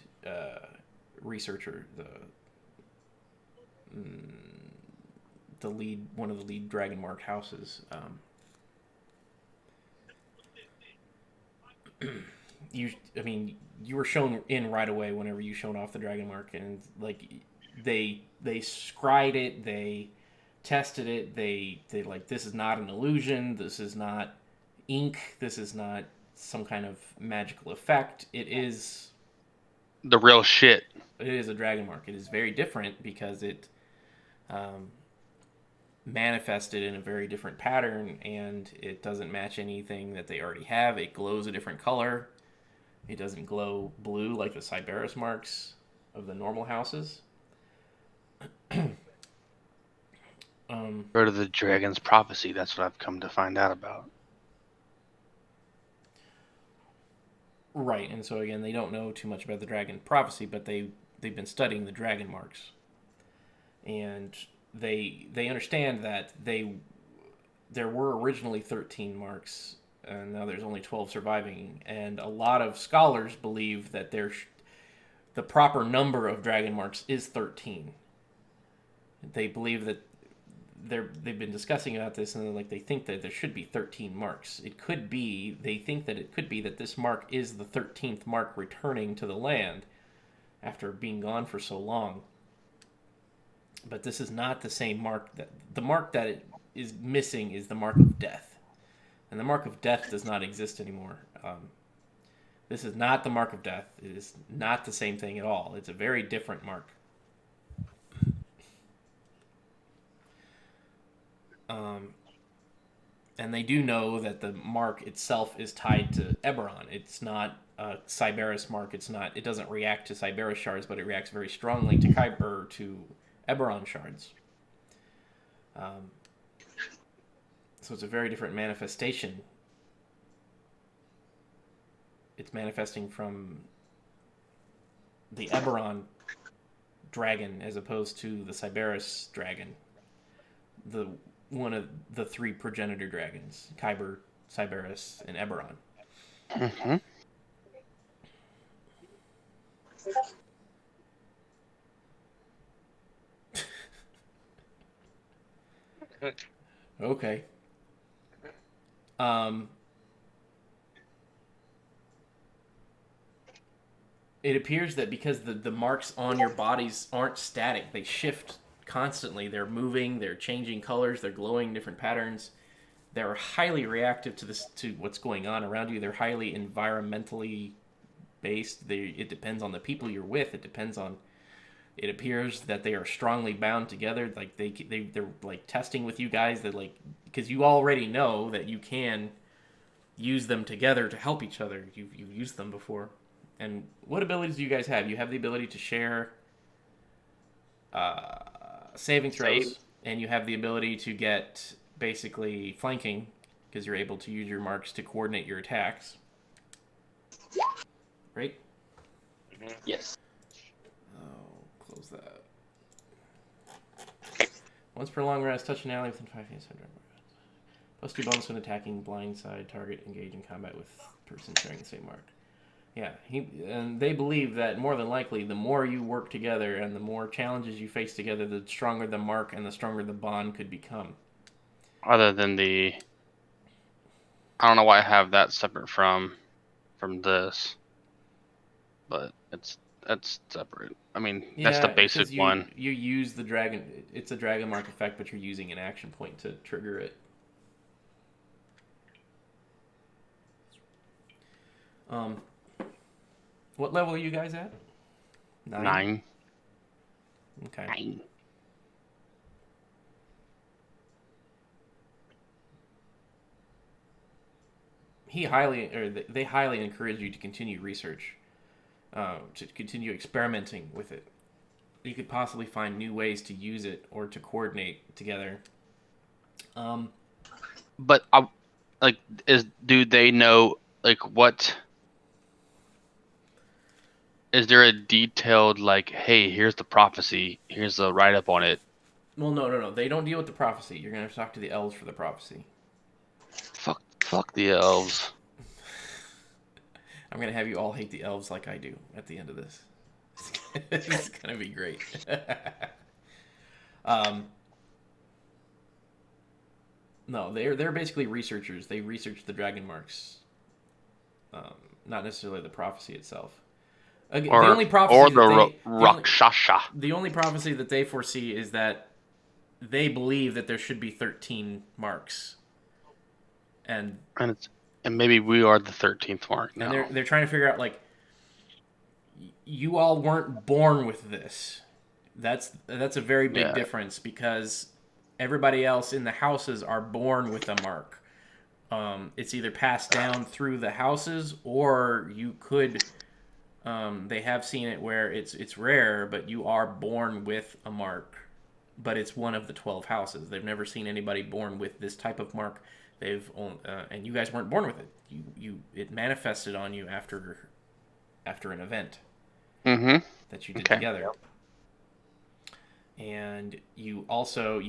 researcher, one of the lead dragon marked houses. You were shown in right away whenever you showed off the dragon mark, and like they scried it, they tested it, they like, this is not an illusion, this is not ink, this is not some kind of magical effect. It is the real shit. It is a dragon mark. It is very different because it manifested in a very different pattern, and it doesn't match anything that they already have. It glows a different color. It doesn't glow blue like the Cyberus marks of the normal houses. Go to the dragon's prophecy. That's what I've come to find out about. Right, and so again, they don't know too much about the dragon prophecy, but they've been studying the dragon marks, and they understand that there were originally 13 marks, and now there's only 12 surviving, and a lot of scholars believe that the proper number of dragon marks is 13. They believe that they've been discussing about this, and they think that there should be 13 marks. They think that it could be that this mark is the 13th mark returning to the land after being gone for so long. But this is not the same mark. The mark that it is missing is the mark of death. And the mark of death does not exist anymore. This is not the mark of death. It is not the same thing at all. It's a very different mark. And they do know that the mark itself is tied to Eberron. It's not a Cyberus mark. It doesn't react to Cyberus shards, but it reacts very strongly to Khyber, to Eberron shards. So it's a very different manifestation. It's manifesting from the Eberron dragon as opposed to the Cyberus dragon. The one of the three progenitor dragons: Khyber, Cyberus, and Eberron. Mm-hmm. Okay. Um, it appears that because the marks on your bodies aren't static, they shift constantly. They're moving, they're changing colors, they're glowing different patterns. They're highly reactive to what's going on around you. They're highly environmentally based. It depends on the people you're with. It depends on. It appears that they are strongly bound together. Like they're like testing with you guys. That like because you already know that you can use them together to help each other. You've used them before. And what abilities do you guys have? You have the ability to share saving throws, Save. and you have the ability to get basically flanking because you're able to use your marks to coordinate your attacks. Right? Yes. Oh, close that. Once per long rest, touch an ally within 5 feet. Plus 2 bonus when attacking blindside target engaged in combat with person sharing the same mark. Yeah, and they believe that more than likely, the more you work together and the more challenges you face together, the stronger the mark and the stronger the bond could become. Other than I don't know why I have that separate from this, but that's separate. I mean, that's the Yeah, basic because one. you use the dragon. It's a dragon mark effect, but you're using an action point to trigger it. What level are you guys at? 9. Okay. 9. They highly encourage you to continue research, to continue experimenting with it. You could possibly find new ways to use it or to coordinate together. But do they know like what? Is there a detailed like, hey, here's the prophecy, here's the write up on it? Well, no. They don't deal with the prophecy. You're gonna have to talk to the elves for the prophecy. Fuck the elves. I'm gonna have you all hate the elves like I do at the end of this. It's gonna be great. No, they're basically researchers. They research the dragon marks, not necessarily the prophecy itself. The only prophecy Rakshasa. the only prophecy that they foresee is that they believe that there should be 13 marks, and maybe we are the 13th mark now. and they're trying to figure out like you all weren't born with this. That's a very big difference because everybody else in the houses are born with a mark. It's either passed down through the houses or you could. They have seen it where it's rare, but you are born with a mark, but it's one of the 12 houses. They've never seen anybody born with this type of mark. And you guys weren't born with it. It manifested on you after an event that you did together. And you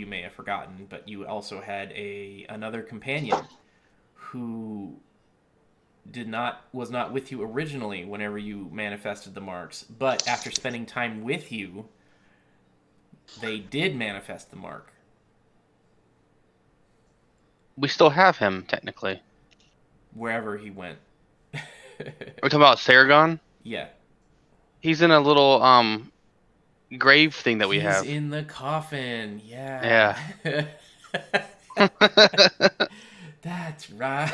may have forgotten, but you also had another companion who was not with you originally whenever you manifested the marks, but after spending time with you, they did manifest the mark. We still have him technically. Wherever he went. We're talking about Saragon? Yeah. He's in a little grave thing that we have. He's in the coffin. Yeah. That's right.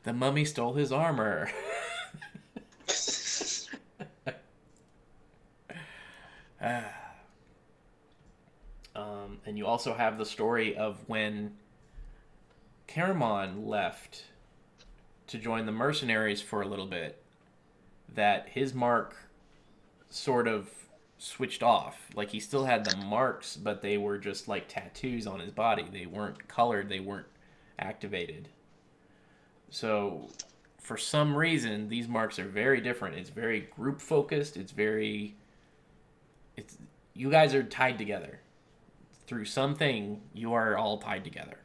The mummy stole his armor. And you also have the story of when Caramon left to join the mercenaries for a little bit, that his mark sort of switched off. Like, he still had the marks, but they were just like tattoos on his body. They weren't colored, they weren't activated. So, for some reason, these marks are very different. It's very group focused. You guys are tied together. through something, you are all tied together.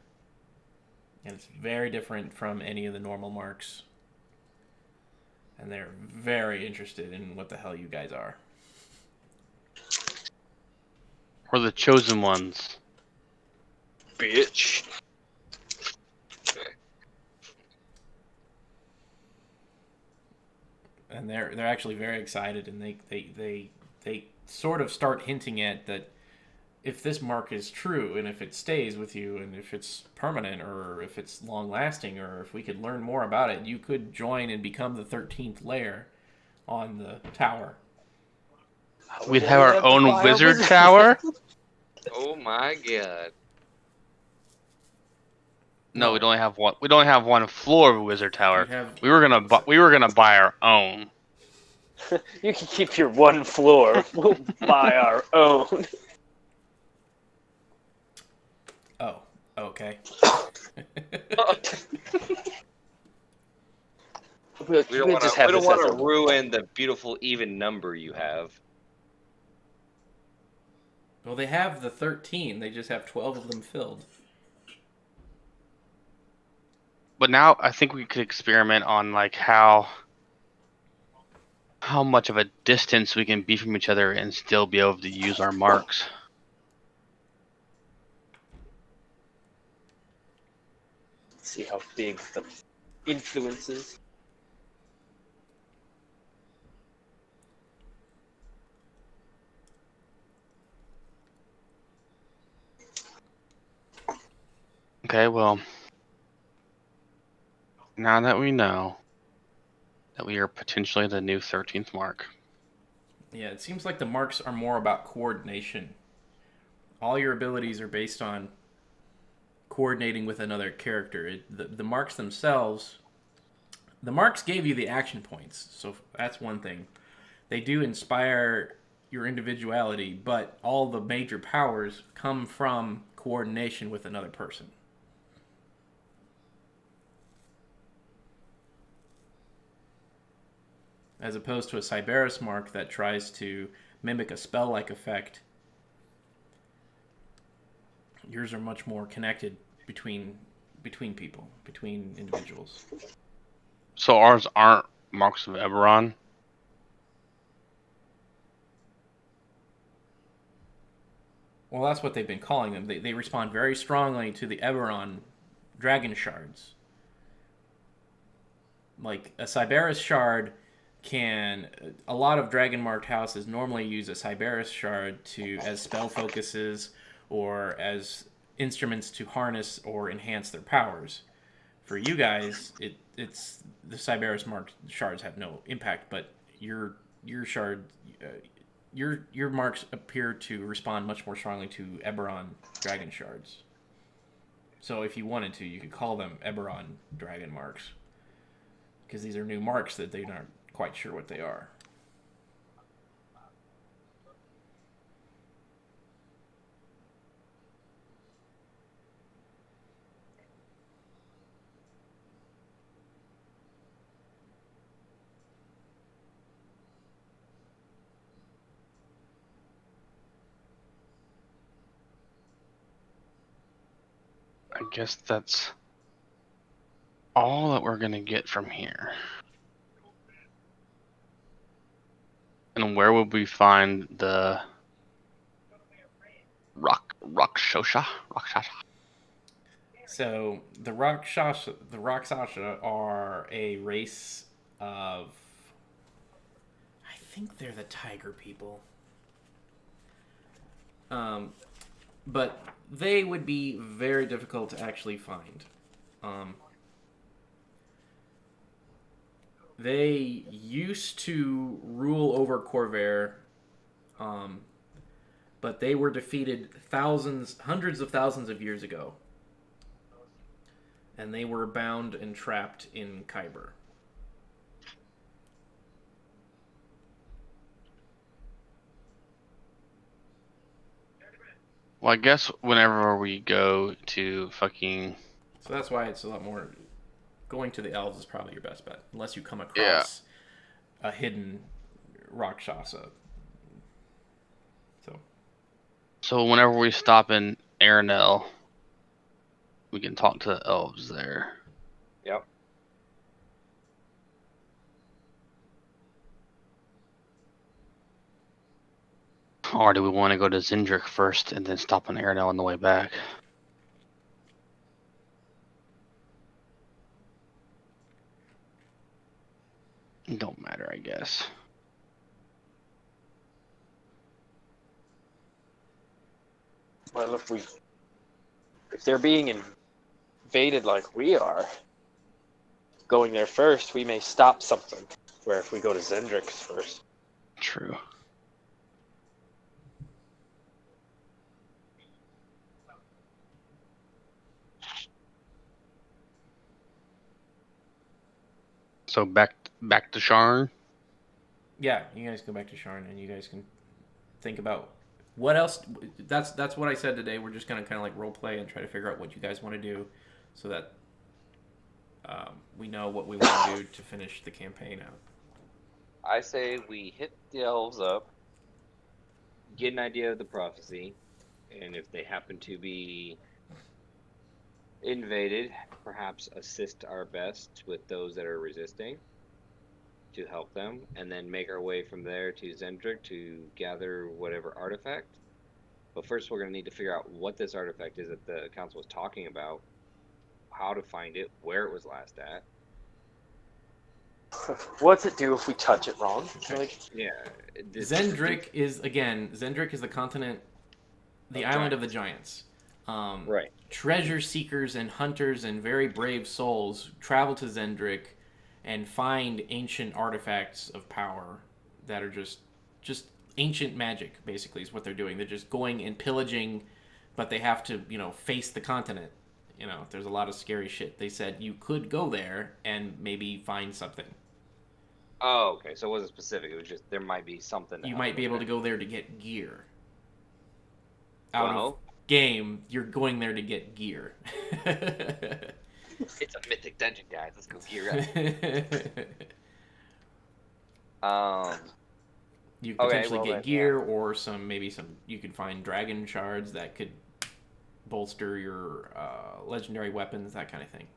And it's very different from any of the normal marks. And they're very interested in what the hell you guys are. We're the chosen ones. Bitch. And they're actually very excited, and they sort of start hinting at that if this mark is true, and if it stays with you, and if it's permanent, or if it's long lasting, or if we could learn more about it, you could join and become the 13th layer on the tower. We'd have our own wizard tower. Oh my god. No, we'd only have one. We'd only have one floor of a wizard tower. Have, We were gonna buy our own. You can keep your one floor. We'll buy our own. oh, okay. We don't want just have this as to a- ruin the beautiful even number you have. Well, they have the 13. They just have 12 of them filled. But now I think we could experiment on like how much of a distance we can be from each other and still be able to use our marks. See how big the influence is. Okay, well, now that we know that we are potentially the new 13th mark. Yeah, it seems like the marks are more about coordination. All your abilities are based on coordinating with another character. The marks themselves, the marks gave you the action points, so that's one thing. They do inspire your individuality, but all the major powers come from coordination with another person. As opposed to a Cyberus mark that tries to mimic a spell-like effect. Yours are much more connected between people, between individuals. So ours aren't marks of Eberron. Well, that's what they've been calling them. They respond very strongly to the Eberron dragon shards. Like a Cyberus shard can, a lot of dragon marked houses normally use a Cyberus shard as spell focuses or as instruments to harness or enhance their powers. For you guys, it's the Cyberus marked shards have no impact, but your shard, your marks appear to respond much more strongly to Eberron dragon shards. So if you wanted to, you could call them Eberron dragon marks, because these are new marks that they aren't quite sure what they are. I guess that's all that we're gonna get from here. And where would we find the Rakshasa? So the Rakshasa are a race of, I think they're the tiger people. But they would be very difficult to actually find. They used to rule over Khyber, but they were defeated hundreds of thousands of years ago. And they were bound and trapped in Khyber. Well, I guess whenever we go to fucking... So that's why it's a lot more... Going to the elves is probably your best bet. Unless you come across a hidden Rakshasa. So So whenever we stop in Arenell, we can talk to the elves there. Yep. Or do we want to go to Zendrick first and then stop in Arenell on the way back? Don't matter, I guess. Well, if they're being invaded like we are, going there first, we may stop something. Where if we go to Zendrick's first. True. So back to Sharn. Yeah, you guys go back to Sharn, and you guys can think about what else. That's what I said today. We're just gonna kind of like role play and try to figure out what you guys want to do, so that we know what we want to do to finish the campaign out. I say we hit the elves up, get an idea of the prophecy, and if they happen to be invaded, perhaps assist our best with those that are resisting to help them, and then make our way from there to Zendrick to gather whatever artifact. But first, we're going to need to figure out what this artifact is that the council was talking about, how to find it, where it was last at. What's it do if we touch it wrong? Like, Yeah. Zendrick is the continent, the Of island giants. of the giants. Right. Treasure seekers and hunters and very brave souls travel to Zendrick and find ancient artifacts of power that are just ancient magic. Basically, is what they're doing. They're just going and pillaging, but they have to face the continent. There's a lot of scary shit. They said you could go there and maybe find something. Oh, okay. So it wasn't specific. It was just there might be something. You might be able to go there to get gear. Out of Well, game, you're going there to get gear. it's a mythic dungeon, guys. Let's go gear up. You Okay, potentially well get then, gear, or maybe some. You could find dragon shards that could bolster your legendary weapons, that kind of thing.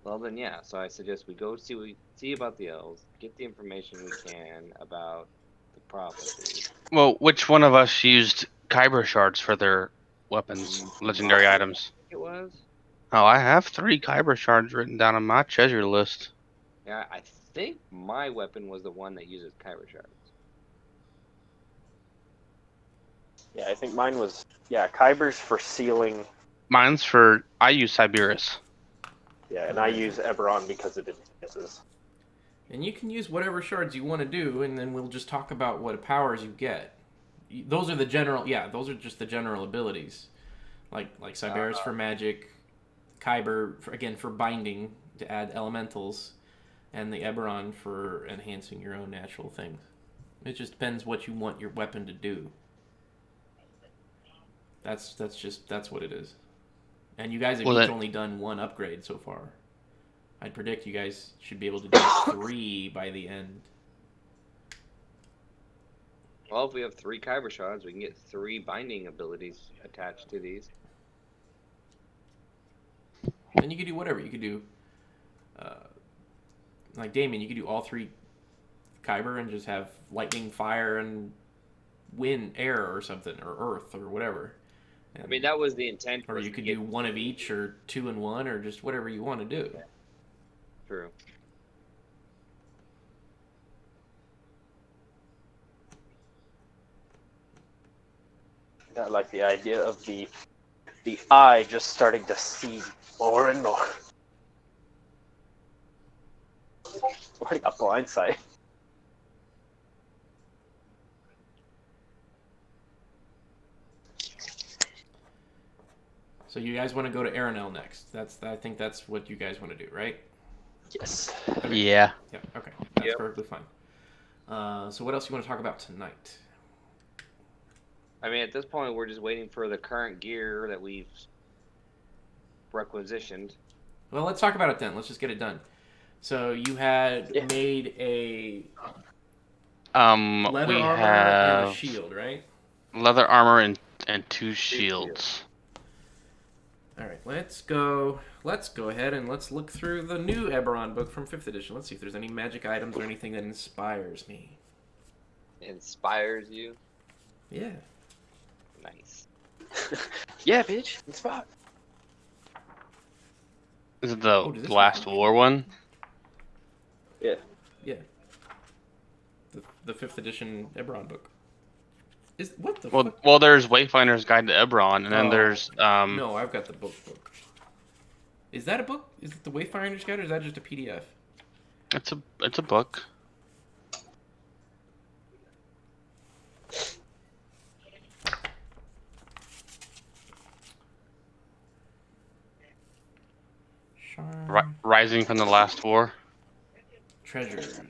Well then, yeah. So I suggest we go see about the elves, get the information we can about the prophecy. Well, which one of us used Khyber shards for their weapons, legendary items? I think it was. Oh, I have 3 Khyber shards written down on my treasure list. Yeah, I think my weapon was the one that uses Khyber shards. yeah, I think mine was Khyber's for sealing. I use Siberus. Yeah, and I use Eberron because it misses. And you can use whatever shards you want to do, and then we'll just talk about what powers you get. Those are the general. Yeah, those are just the general abilities, like Siberus for magic, Khyber for binding to add elementals, and the Eberron for enhancing your own natural things. It just depends what you want your weapon to do. That's what it is. And you guys have each only done 1 upgrade so far. I'd predict you guys should be able to do 3 by the end. Well, if we have 3 Khyber shards, we can get 3 binding abilities attached to these. Then you could do whatever. You could do, like Damien, you could do all 3 Khyber and just have lightning, fire, and wind, air, or something, or earth, or whatever. I mean, that was the intent. Or you could do 1 of each, or 2 and 1, or just whatever you want to do. True. I like the idea of the eye just starting to see more and more. Already got blindsight. So you guys want to go to Arenell next. I think that's what you guys want to do, right? Yes. Okay. Yeah. Yeah, okay. That's perfectly fine. So what else you want to talk about tonight? I mean, at this point, we're just waiting for the current gear that we've requisitioned. Well, let's talk about it then. Let's just get it done. So you had made a leather armor and a shield, right? Leather armor and and 2 shields. All right, let's go. Let's go ahead and let's look through the new Eberron book from 5th edition. Let's see if there's any magic items or anything that inspires me. Inspires you. Yeah. Nice. Yeah, bitch. It's fine. Is it the does this Last one- War one? Yeah. Yeah. The 5th edition Eberron book. Is what the Well, fuck? well, there's Wayfinder's Guide to Eberron, and then Oh, there's No, I've got the book. Is that a book? Is it the Wayfinder's Guide, or is that just a PDF? it's a book. Charm. Rising from the Last War. Treasures.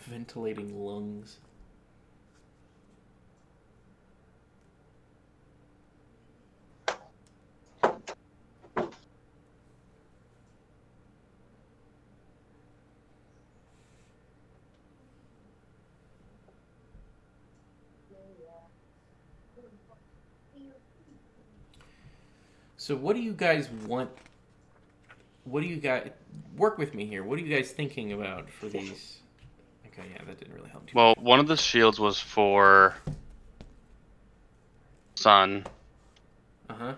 Ventilating lungs. So what do you guys want? What do you guys work with me here? What are you guys thinking about for these? Okay, yeah, that didn't really help too Well, one of the shields was for Sun, Uh-huh.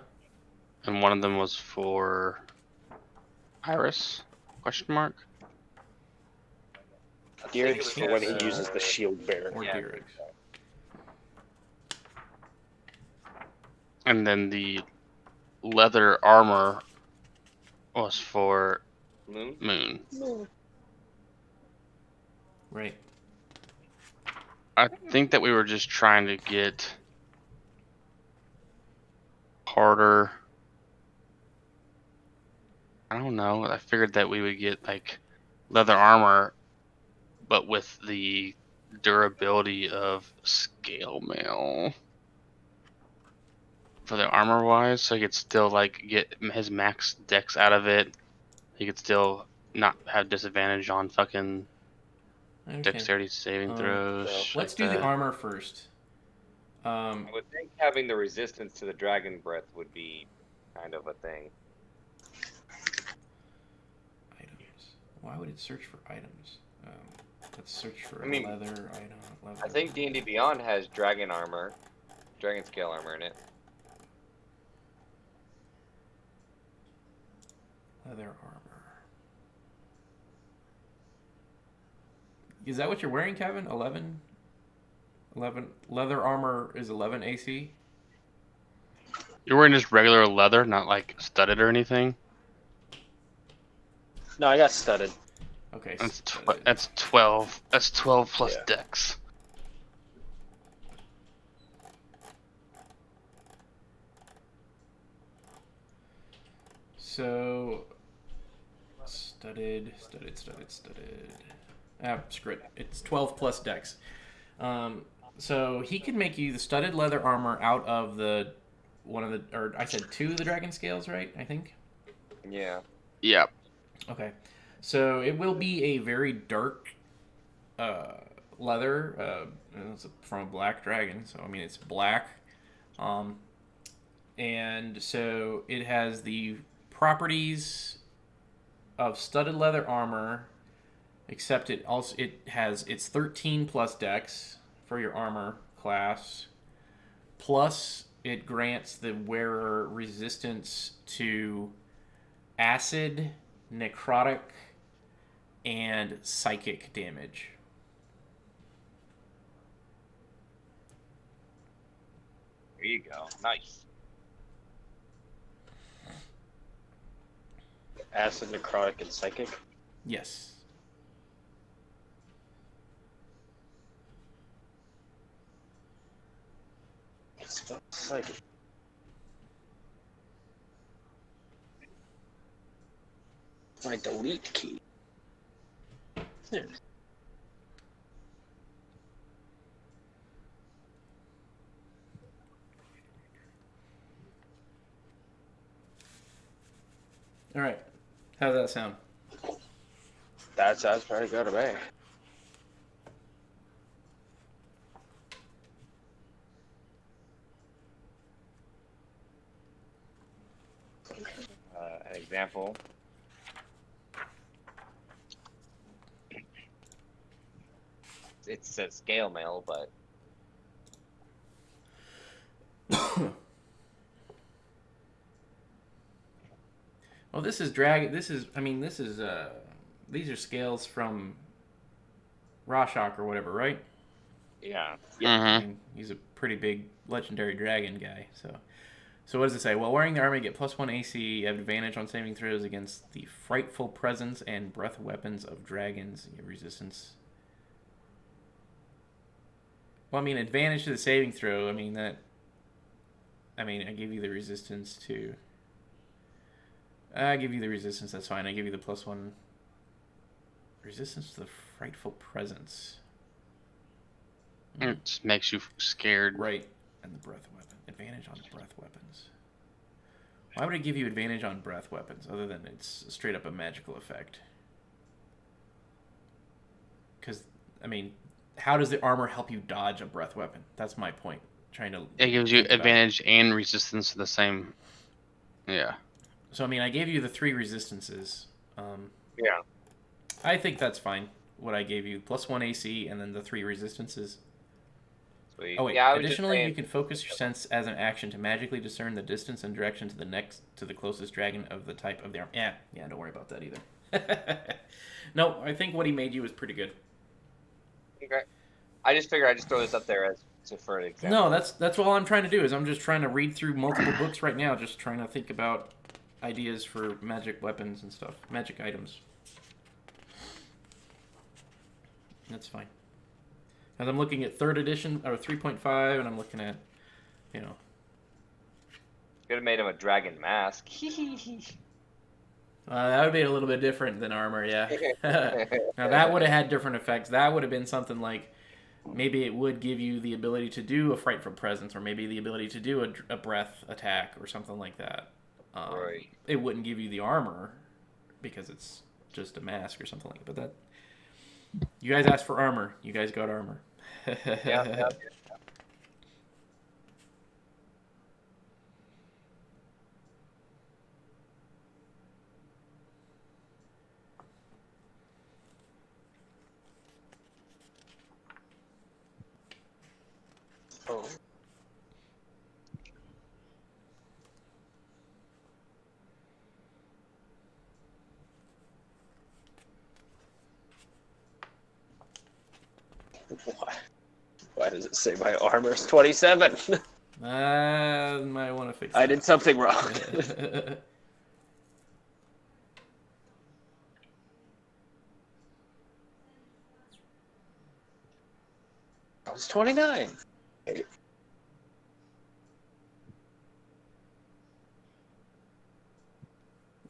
and one of them was for Iris? Question mark. I think it Deerix was for when he just, uses the shield bearer. Or Yeah. Deerix. And then the leather armor was for Moon. Moon. Right. I think that we were just trying to get harder. I don't know. I figured that we would get like leather armor, but with the durability of scale mail for the armor wise, so he could still like get his max dex out of it. He could still not have disadvantage on fucking I understand. dexterity saving throws. so shit Let's like do the that. armor first. I would think having the resistance to the dragon breath would be kind of a thing. Items. Why would it search for items? Let's search for I mean, leather item. Leather. I think D&D Beyond has dragon armor, dragon scale armor in it. Leather armor. Is that what you're wearing, Kevin? 11? 11. Leather armor is 11 AC? You're wearing just regular leather, not like studded or anything. No, I got studded. Okay. That's 12. That's 12 plus Yeah. dex. So, studded. Ah, screw it. It's 12 plus dex. So he can make you the studded leather armor out of the or I said 2 of the dragon scales, right? I think. Yeah. Yeah. Okay. So it will be a very dark leather. It's from a black dragon, so I mean it's black. And so it has the properties of studded leather armor, except it has its 13 plus dex for your armor class, plus it grants the wearer resistance to acid, necrotic, and psychic damage. There you go. Nice. Acid, necrotic, and psychic. Yes. Spell psychic. My delete key. There. All right. How does that sound? That sounds pretty good to me. An example. It says scale mail, but Well, this is drag. This is. I mean, this is. These are scales from Rorschach or whatever, right? yeah. I mean, he's a pretty big legendary dragon guy. So what does it say? While wearing the armor, you get +1 AC. You have advantage on saving throws against the frightful presence and breath weapons of dragons. You have resistance. Well, I mean, advantage to the saving throw. I mean that. I mean, I give you the resistance to. I give you the resistance. That's fine. I give you the +1 resistance to the frightful presence. It just makes you scared. Right, and the breath weapon. Advantage on breath weapons. Why would it give you advantage on breath weapons other than it's straight up a magical effect? Because, I mean, how does the armor help you dodge a breath weapon? That's my point. Trying to. It gives you think about it. advantage and resistance to the same. Yeah. So, I mean, I gave you the 3 resistances. Yeah. I think that's fine. What I gave you, +1 AC, and then the 3 resistances. Sweet. Oh wait! Yeah, I was just Additionally, saying- you can focus your sense as an action to magically discern the distance and direction to the closest dragon of the type of the arm. Yeah, don't worry about that either. No, I think what he made you was pretty good. Okay. I just figured I'd just throw this up there for an example. No, that's all I'm trying to do is I'm just trying to read through multiple books right now, just trying to think about ideas for magic weapons and stuff, magic items. That's fine. As I'm looking at 3rd edition or 3.5, and I'm looking at, Could have made him a dragon mask. that would be a little bit different than armor, yeah. Now that would have had different effects. That would have been something like maybe it would give you the ability to do a frightful presence, or maybe the ability to do a breath attack or something like that. Right. It wouldn't give you the armor because it's just a mask or something like that. But that you guys asked for armor. You guys got armor. Yeah. Oh. Why does it say my armor's 27? Might want to fix that. I did something wrong. I was 29.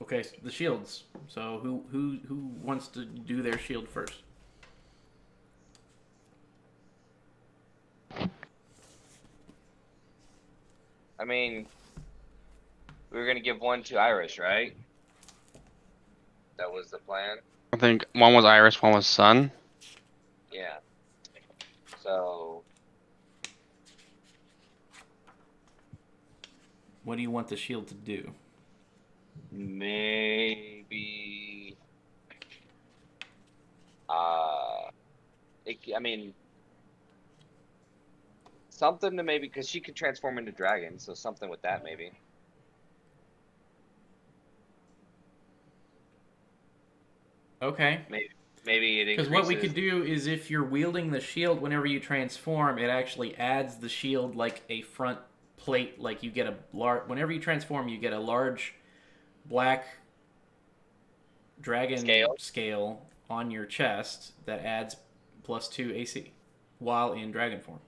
Okay, the shields. So who wants to do their shield first? I mean, we were gonna give one to Irish, right? That was the plan. I think one was Iris, one was Sun. Yeah. So What do you want the shield to do? maybe, I mean, something to maybe because she could transform into dragon, so something with that maybe. Okay. Maybe it Because increases. what we could do is if you're wielding the shield whenever you transform, it actually adds the shield like a front plate. Like you get a large. Whenever you transform, you get a large black dragon Scale? scale on your chest that adds +2 AC while in dragon form.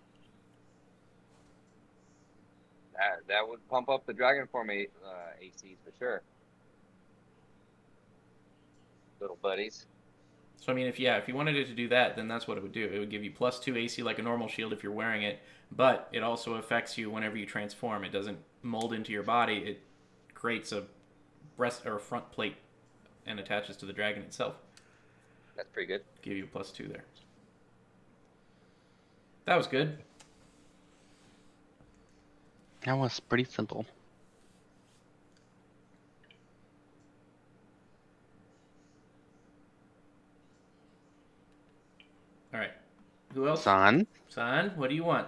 That would pump up the dragon form ACs for sure. Little buddies. So I mean, if you wanted it to do that, then that's what it would do. It would give you +2 AC like a normal shield if you're wearing it, but it also affects you whenever you transform. It doesn't mold into your body. It creates a breast or front plate and attaches to the dragon itself. That's pretty good. Give you a +2 there. That was good. That was pretty simple. All right. Who else? San. San, what do you want?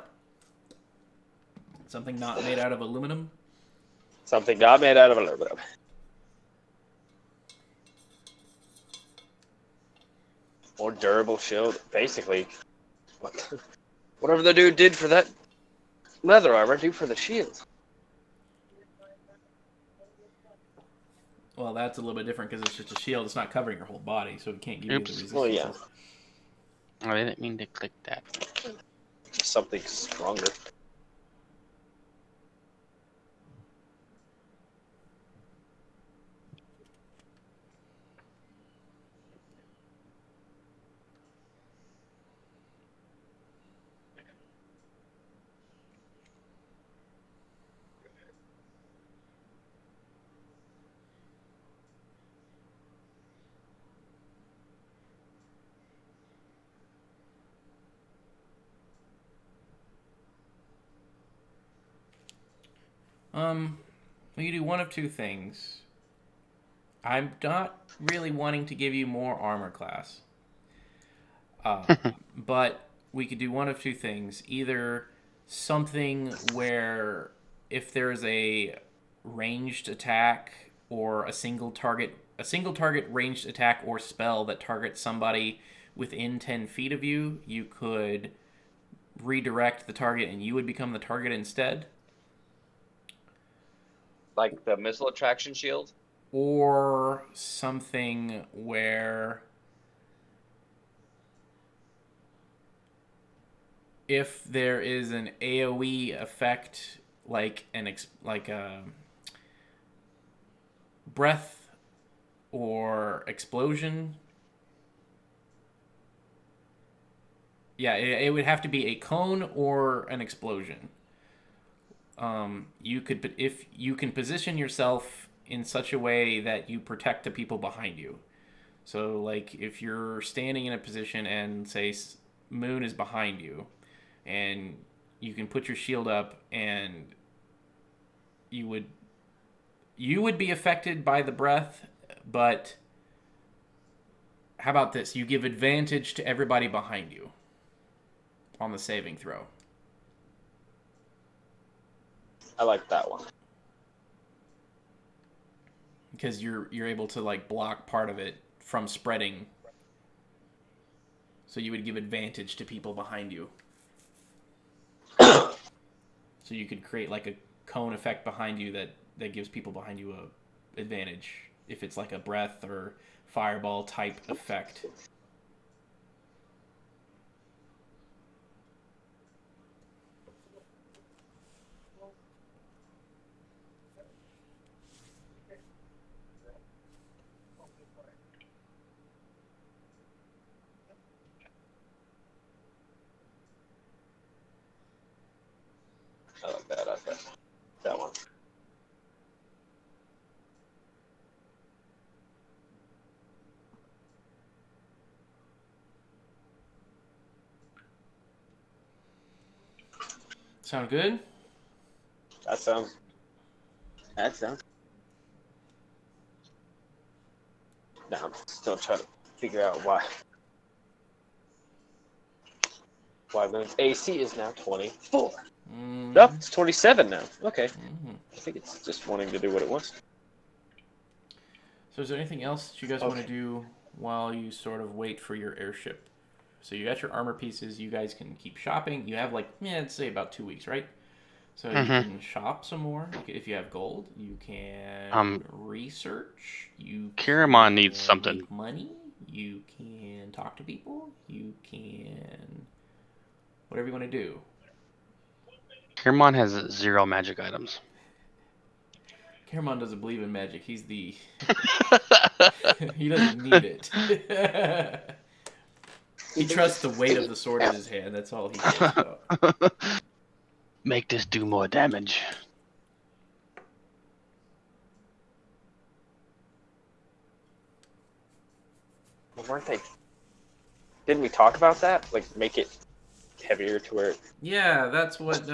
Something not made out of aluminum? Something not made out of aluminum. More durable shield. Basically, whatever the dude did for that leather armor, do for the shield. Well, that's a little bit different because it's just a shield. It's not covering your whole body, so it can't give Oops. you the resistance. Well, yeah. I didn't mean to click that. Something stronger. We can do one of two things. I'm not really wanting to give you more armor class. But we could do one of two things. Either something where if there's a ranged attack or a single target ranged attack or spell that targets somebody within 10 feet of you, you could redirect the target and you would become the target instead. Like the missile attraction shield? Or something where if there is an AoE effect like a breath or explosion. Yeah, it would have to be a cone or an explosion. If you can position yourself in such a way that you protect the people behind you. So, like, if you're standing in a position and, say, Moon is behind you, and you can put your shield up, and you would be affected by the breath, but how about this? You give advantage to everybody behind you on the saving throw. I like that one. Because you're able to like block part of it from spreading. So you would give advantage to people behind you. So you could create like a cone effect behind you that gives people behind you a advantage if it's like a breath or fireball type effect. I like that. I like that one. Sound good? That sounds. Now I'm still trying to figure out why Moon's AC is now 24. Mm-hmm. No, it's 27 now. Okay. Mm-hmm. I think it's just wanting to do what it wants. So is there anything else that you guys want to do while you sort of wait for your airship? So you got your armor pieces. You guys can keep shopping. You have like, let's say about 2 weeks, right? So you can shop some more if you have gold. You can research. You Kiramon can needs something. make money. You can talk to people. You can whatever you want to do. Kiramon has 0 magic items. Caramon doesn't believe in magic. He's the he doesn't need it. He trusts the weight of the sword in his hand. That's all he cares about. Make this do more damage. Well, weren't they? Didn't we talk about that? Like, make it heavier to where? Yeah, that's what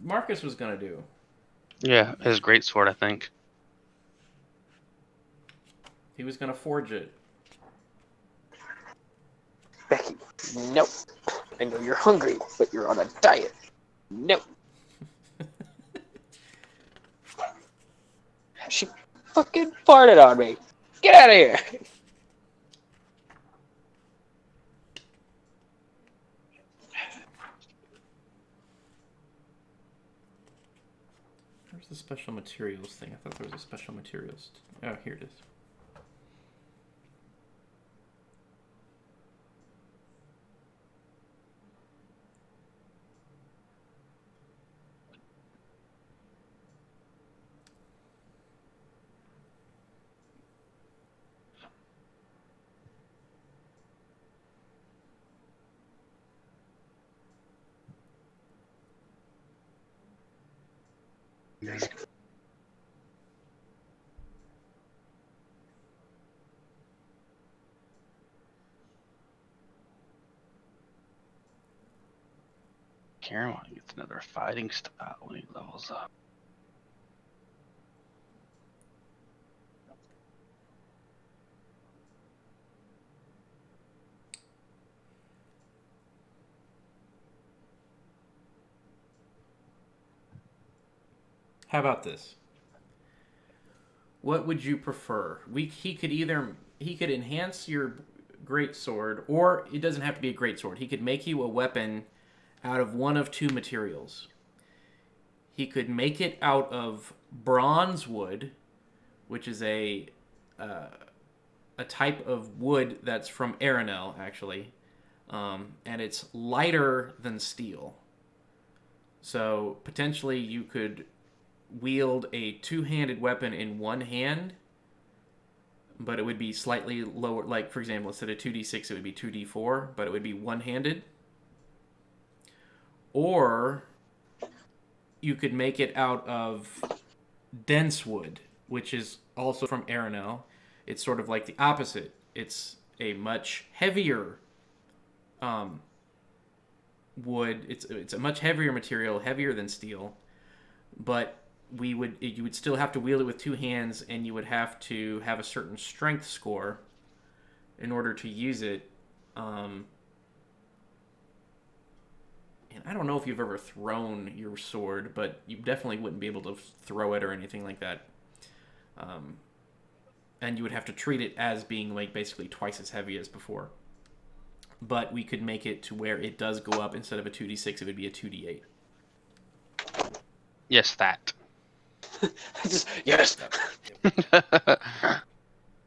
Marcus was gonna do. Yeah, his great sword, I think. He was gonna forge it. Becky, no. I know you're hungry, but you're on a diet. No. She fucking farted on me. Get out of here. Where's the special materials thing? I thought there was a special materials. Oh, here it is. Kiramon gets another fighting style when he levels up. How about this? What would you prefer? He could enhance your great sword, or it doesn't have to be a great sword. He could make you a weapon out of one of two materials. He could make it out of bronze wood, which is a type of wood that's from Eberron, actually, and it's lighter than steel. So potentially you could wield a two-handed weapon in one hand, but it would be slightly lower. Like, for example, instead of 2d6, it would be 2d4, but it would be one-handed. Or you could make it out of dense wood, which is also from Eberron. It's sort of like the opposite. It's a much heavier wood. It's a much heavier material, heavier than steel, but you would still have to wield it with two hands, and you would have to have a certain strength score in order to use it. And I don't know if you've ever thrown your sword, but you definitely wouldn't be able to throw it or anything like that. And you would have to treat it as being like basically twice as heavy as before. But we could make it to where it does go up. Instead of a 2d6, it would be a 2d8. Yes, that. Yes.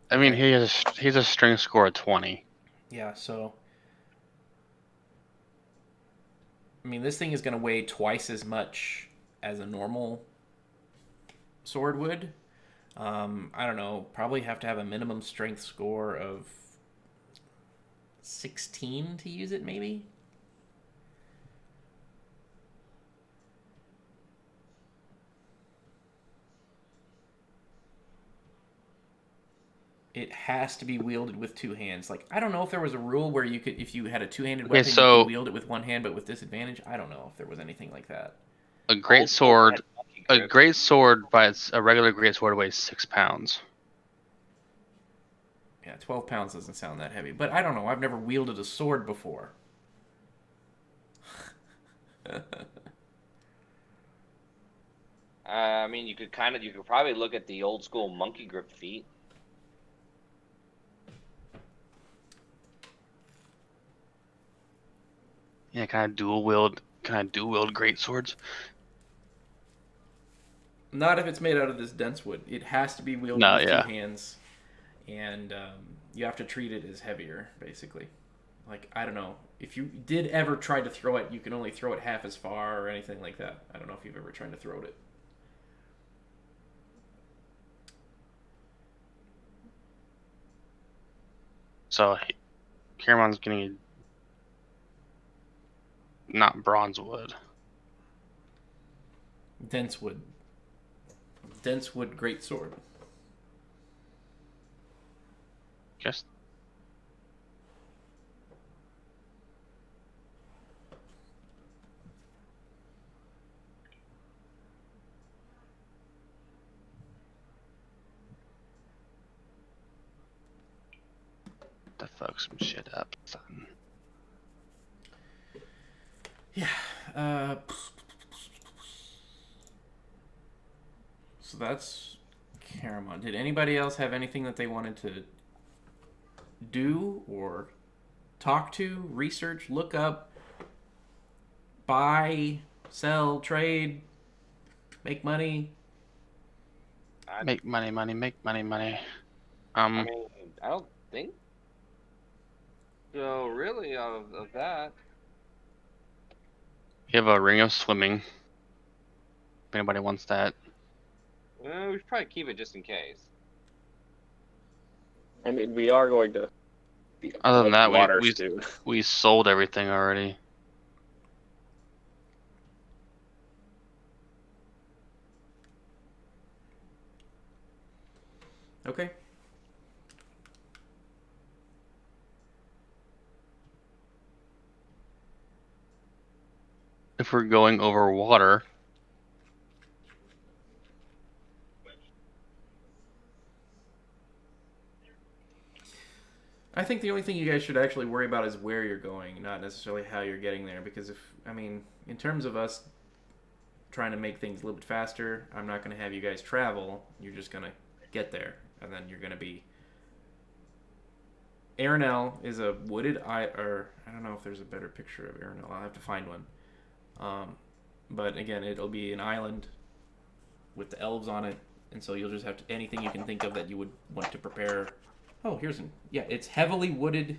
I mean, he's a strength score of 20. Yeah, so I mean, this thing is going to weigh twice as much as a normal sword would. I don't know, probably have to have a minimum strength score of 16 to use it, maybe? It has to be wielded with two hands. Like, I don't know if there was a rule where you could, if you had a two-handed weapon, you could wield it with one hand, but with disadvantage. I don't know if there was anything like that. A great sword by a regular great sword weighs 6 pounds. Yeah, 12 pounds doesn't sound that heavy, but I don't know. I've never wielded a sword before. I mean, you could probably look at the old school monkey grip feat. Yeah, kind of dual wield Can I dual wield great swords? Not if it's made out of this dense wood. It has to be wielded No, with yeah. 2 hands, and you have to treat it as heavier, basically. Like, I don't know. If you did ever try to throw it, you can only throw it half as far or anything like that. I don't know if you've ever tried to throw it. So Karamon's getting not bronze wood. Dense wood. Dense wood great sword. Just to fuck some shit up, son. Yeah. So that's Caramon. Did anybody else have anything that they wanted to do or talk to, research, look up, buy, sell, trade, make money? Make money, money, make money, money. I mean, I don't think so. Really, of that. You have a ring of swimming. If anybody wants that. We should probably keep it just in case. I mean, we are going to be Other than that, water we soon. we sold everything already. Okay. If we're going over water, I think the only thing you guys should actually worry about is where you're going, not necessarily how you're getting there. Because in terms of us trying to make things a little bit faster, I'm not going to have you guys travel. You're just going to get there, and then you're going to be. Arenell is a wooded or I don't know if there's a better picture of Arenell. I'll have to find one. But again, it'll be an island with the elves on it, and so you'll just have to anything you can think of that you would want to prepare. Oh, here's an yeah. It's heavily wooded.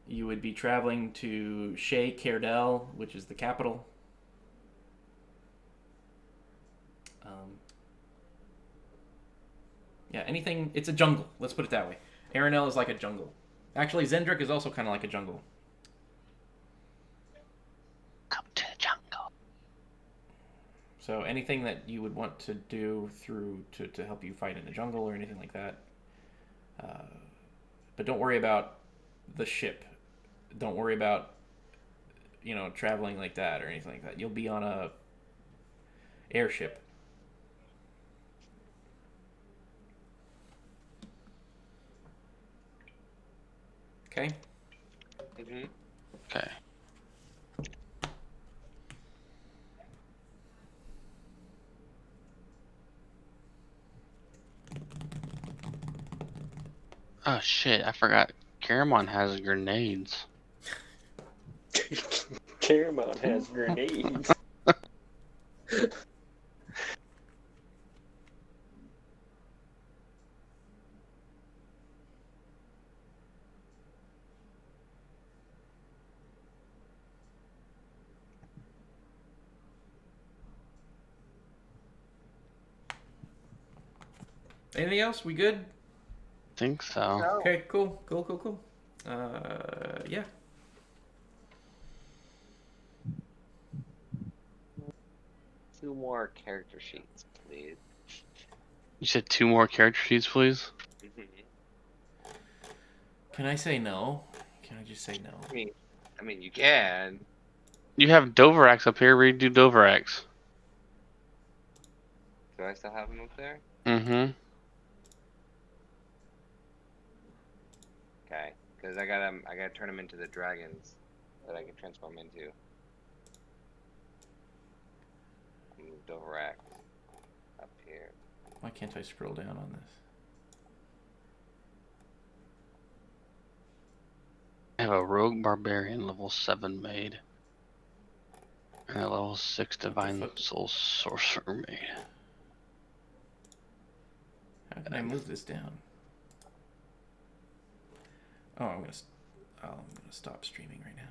You would be traveling to Shea Cardell, which is the capital. Yeah, anything. It's a jungle. Let's put it that way. Arenell is like a jungle. Actually, Zendrick is also kind of like a jungle. come to the jungle. So anything that you would want to do to help you fight in the jungle or anything like that. But don't worry about the ship. Don't worry about traveling like that or anything like that. You'll be on a airship. Okay. Mm-hmm. Okay. Oh shit! I forgot. Caramon has grenades. Caramon has grenades. Anything else? We good? Think so. No. Okay, cool. Yeah. Two more character sheets, please. You said 2 more character sheets, please. Can I say no? Can I just say no? I mean, you can. You have Doverax up here. Redo Doverax. Do I still have them up there? Mm-hmm. Okay, because I gotta turn them into the dragons that I can transform into. Move Doverac up here. Why can't I scroll down on this? I have a rogue barbarian level 7 made. And a level 6 divine fuck? soul sorcerer made. How can I move this down? Oh, I'm gonna stop streaming right now.